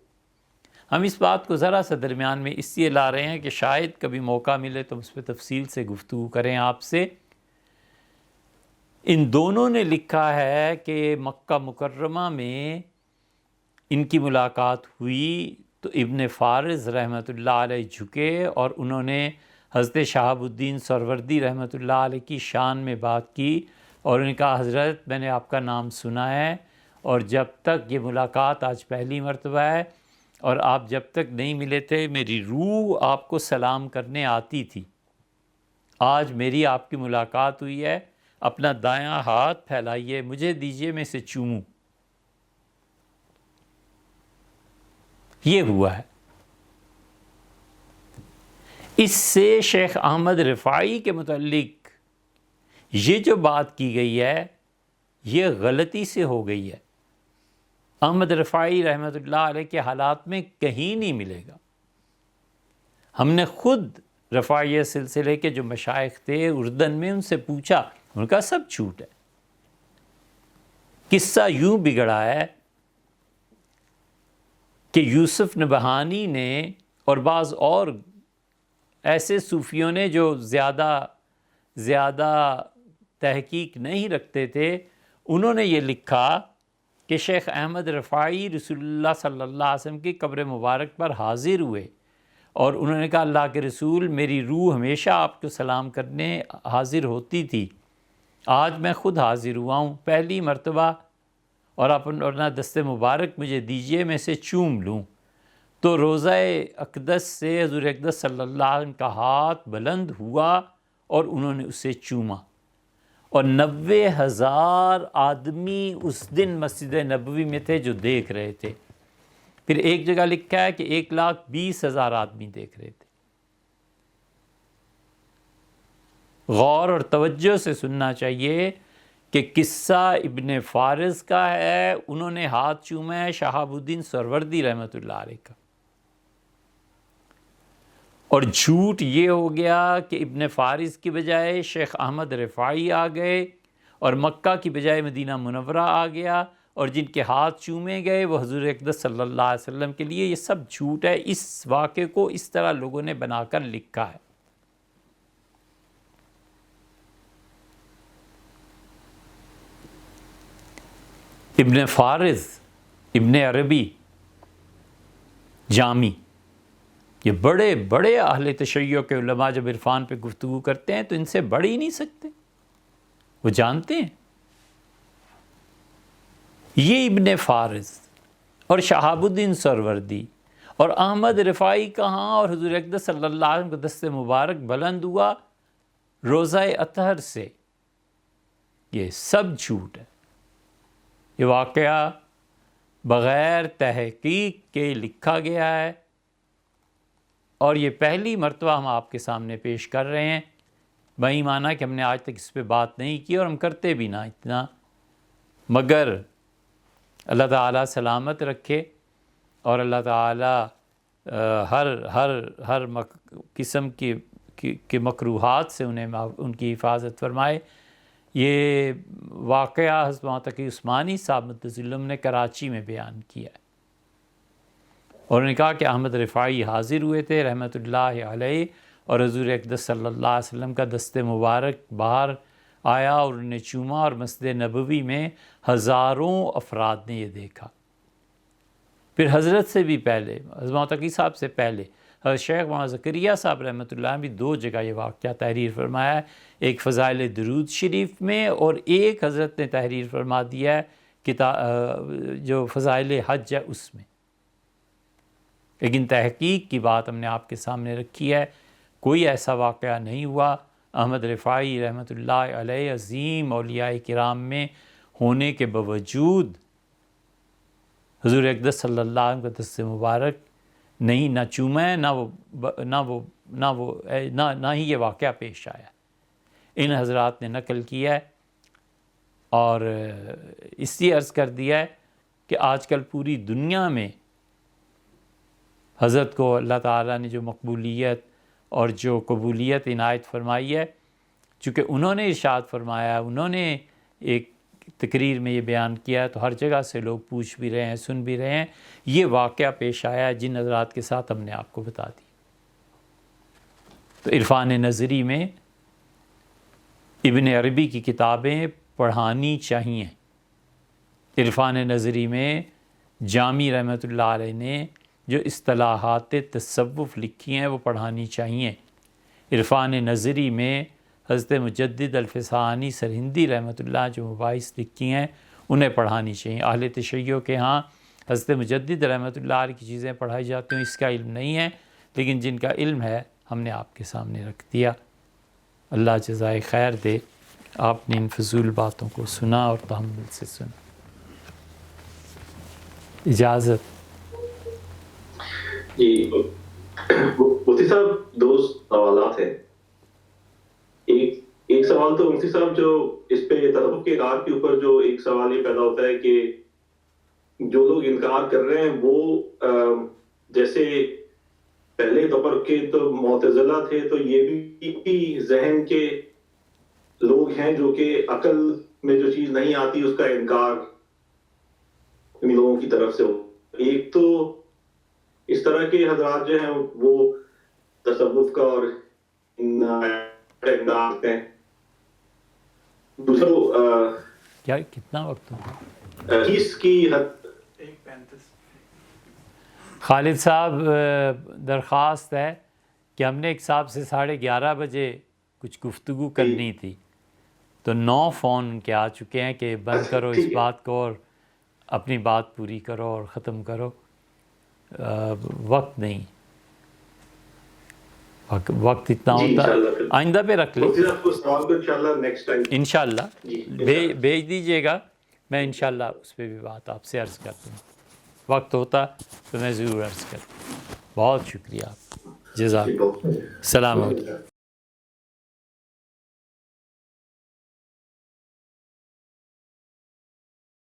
ہم اس بات کو ذرا سا درمیان میں اس لیے لا رہے ہیں کہ شاید کبھی موقع ملے تو اس پہ تفصیل سے گفتگو کریں آپ سے۔ ان دونوں نے لکھا ہے کہ مکہ مکرمہ میں ان کی ملاقات ہوئی تو ابن فارس رحمۃ اللہ علیہ جھکے اور انہوں نے حضرت شہاب الدین سہروردی رحمۃ اللہ علیہ کی شان میں بات کی، اور انہوں نے کہا حضرت میں نے آپ کا نام سنا ہے، اور جب تک یہ ملاقات آج پہلی مرتبہ ہے اور آپ جب تک نہیں ملے تھے میری روح آپ کو سلام کرنے آتی تھی، آج میری آپ کی ملاقات ہوئی ہے، اپنا دایاں ہاتھ پھیلائیے، مجھے دیجیے میں اسے چوموں۔ یہ ہوا ہے۔ اس سے شیخ احمد رفاعی کے متعلق یہ جو بات کی گئی ہے یہ غلطی سے ہو گئی ہے۔ احمد رفاعی رحمۃ اللہ علیہ کے حالات میں کہیں نہیں ملے گا۔ ہم نے خود رفاعیہ سلسلے کے جو مشائخ تھے اردن میں ان سے پوچھا، ان کا سب جھوٹ ہے۔ قصہ یوں بگڑا ہے کہ یوسف نبہانی نے اور بعض اور ایسے صوفیوں نے جو زیادہ تحقیق نہیں رکھتے تھے، انہوں نے یہ لکھا کہ شیخ احمد رفاعی رسول اللہ صلی اللہ علیہ وسلم کی قبر مبارک پر حاضر ہوئے اور انہوں نے کہا اللہ کے رسول میری روح ہمیشہ آپ کو سلام کرنے حاضر ہوتی تھی، آج میں خود حاضر ہوا ہوں پہلی مرتبہ، اور اپنا دست مبارک مجھے دیجیے میں اسے چوم لوں۔ تو روضہ اقدس سے حضور اقدس صلی اللہ علیہ وسلم کا ہاتھ بلند ہوا اور انہوں نے اسے چوما، اور 90,000 آدمی اس دن مسجد نبوی میں تھے جو دیکھ رہے تھے۔ پھر ایک جگہ لکھا ہے کہ 1,20,000 آدمی دیکھ رہے تھے۔ غور اور توجہ سے سننا چاہیے کہ قصہ ابن فارس کا ہے، انہوں نے ہاتھ چوما ہے شہاب الدین سہروردی رحمۃ اللہ علیہ کا، اور جھوٹ یہ ہو گیا کہ ابن فارس کی بجائے شیخ احمد رفاعی آ گئے اور مکہ کی بجائے مدینہ منورہ آ گیا، اور جن کے ہاتھ چومے گئے وہ حضور اقدس صلی اللہ علیہ وسلم کے لیے۔ یہ سب جھوٹ ہے، اس واقعے کو اس طرح لوگوں نے بنا کر لکھا ہے۔ ابن فارس، ابن عربی، جامی، یہ بڑے بڑے اہل تشیع کے علماء جب عرفان پہ گفتگو کرتے ہیں تو ان سے بڑھ ہی نہیں سکتے، وہ جانتے ہیں۔ یہ ابن فارس اور شہاب الدین سہروردی اور احمد رفاعی کہاں، اور حضور اقدس صلی اللہ علیہ وسلم کا دست مبارک بلند ہوا روضہ اطہر سے، یہ سب جھوٹ ہے۔ یہ واقعہ بغیر تحقیق کے لکھا گیا ہے، اور یہ پہلی مرتبہ ہم آپ کے سامنے پیش کر رہے ہیں۔ بھائی مانا کہ ہم نے آج تک اس پہ بات نہیں کی اور ہم کرتے بھی نہ اتنا، مگر اللہ تعالیٰ سلامت رکھے اور اللہ تعالیٰ ہر قسم کی مکروہات سے ان کی حفاظت فرمائے۔ یہ واقعہ حضرت مولانا تقی عثمانی صاحب مدظلم نے کراچی میں بیان کیا ہے، اور انہوں نے کہا کہ احمد رفاعی حاضر ہوئے تھے رحمۃ اللہ علیہ، اور حضور اقدس صلی اللہ علیہ وسلم کا دست مبارک باہر آیا اور انہوں نے چوما، اور مسجد نبوی میں ہزاروں افراد نے یہ دیکھا۔ پھر حضرت سے بھی پہلے، حضرت مولانا تقی صاحب سے پہلے حضرت شیخ مولانا زکریا صاحب رحمۃ اللہ علیہ بھی 2 جگہ یہ واقعہ تحریر فرمایا ہے، ایک فضائل درود شریف میں اور ایک حضرت نے تحریر فرما دیا ہے جو فضائل حج ہے اس میں۔ لیکن تحقیق کی بات ہم نے آپ کے سامنے رکھی ہے، کوئی ایسا واقعہ نہیں ہوا۔ احمد رفاعی رحمۃ اللہ علیہ عظیم اولیاء کرام میں ہونے کے باوجود حضور اقدس صلی اللہ علیہ وسلم کا دست مبارک نہیں نہ چوما ہے، نہ ہی یہ واقعہ پیش آیا۔ ان حضرات نے نقل کیا ہے اور اس لیے عرض کر دیا ہے کہ آج کل پوری دنیا میں حضرت کو اللہ تعالیٰ نے جو مقبولیت اور جو قبولیت عنایت فرمائی ہے، چونکہ انہوں نے ارشاد فرمایا، انہوں نے ایک تقریر میں یہ بیان کیا ہے، تو ہر جگہ سے لوگ پوچھ بھی رہے ہیں، سن بھی رہے ہیں۔ یہ واقعہ پیش آیا ہے جن حضرات کے ساتھ ہم نے آپ کو بتا دی۔ تو عرفان نظری میں ابن عربی کی کتابیں پڑھانی چاہیے۔ عرفان نظری میں جامی رحمۃ اللہ علیہ نے جو اصطلاحات تصوف لکھی ہیں وہ پڑھانی چاہیے۔ عرفان نظری میں حضرت مجدد الفسانی سرہندی رحمۃ اللہ جو مباحث لکھی ہیں انہیں پڑھانی چاہیے۔ اہل تشیع کے ہاں حضرت مجدد رحمۃ اللہ علیہ کی چیزیں پڑھائی جاتی ہیں، اس کا علم نہیں ہے، لیکن جن کا علم ہے ہم نے آپ کے سامنے رکھ دیا۔ اللہ جزائے خیر دے، آپ نے ان فضول باتوں کو سنا اور تحمل سے سنا۔ اجازت۔ جی مفتی صاحب، دو سوالات ہیں۔ ایک سوال تو مفتی صاحب جو اس پہ تصوف کے انکار کے اوپر جو ایک سوال یہ پیدا ہوتا ہے کہ جو لوگ انکار کر رہے ہیں وہ جیسے پہلے دور کے تو معتزلہ تھے، تو یہ بھی ذہن کے لوگ ہیں جو کہ عقل میں جو چیز نہیں آتی اس کا انکار ان لوگوں کی طرف سے ہو۔ ایک تو اس طرح کے حضرات جو ہیں وہ تصوف کا اور کرتے ہیں۔ دوسرا کیا کتنا وقت ہو؟ اس کی حد خالد صاحب درخواست ہے کہ ہم نے ایک صاحب سے 11:30 بجے کچھ گفتگو کرنی تھی، تو 9 فون کے آ چکے ہیں کہ بند کرو اس بات کو اور اپنی بات پوری کرو اور ختم کرو۔ وقت نہیں، وقت اتنا ہوتا آئندہ پہ رکھ لیں انشاءاللہ، بھیج دیجئے گا، میں انشاءاللہ اس پہ بھی بات آپ سے عرض کر دوں۔ وقت ہوتا تو میں ضرور عرض کرتا۔ بہت شکریہ آپ، جزاک، السلام علیکم۔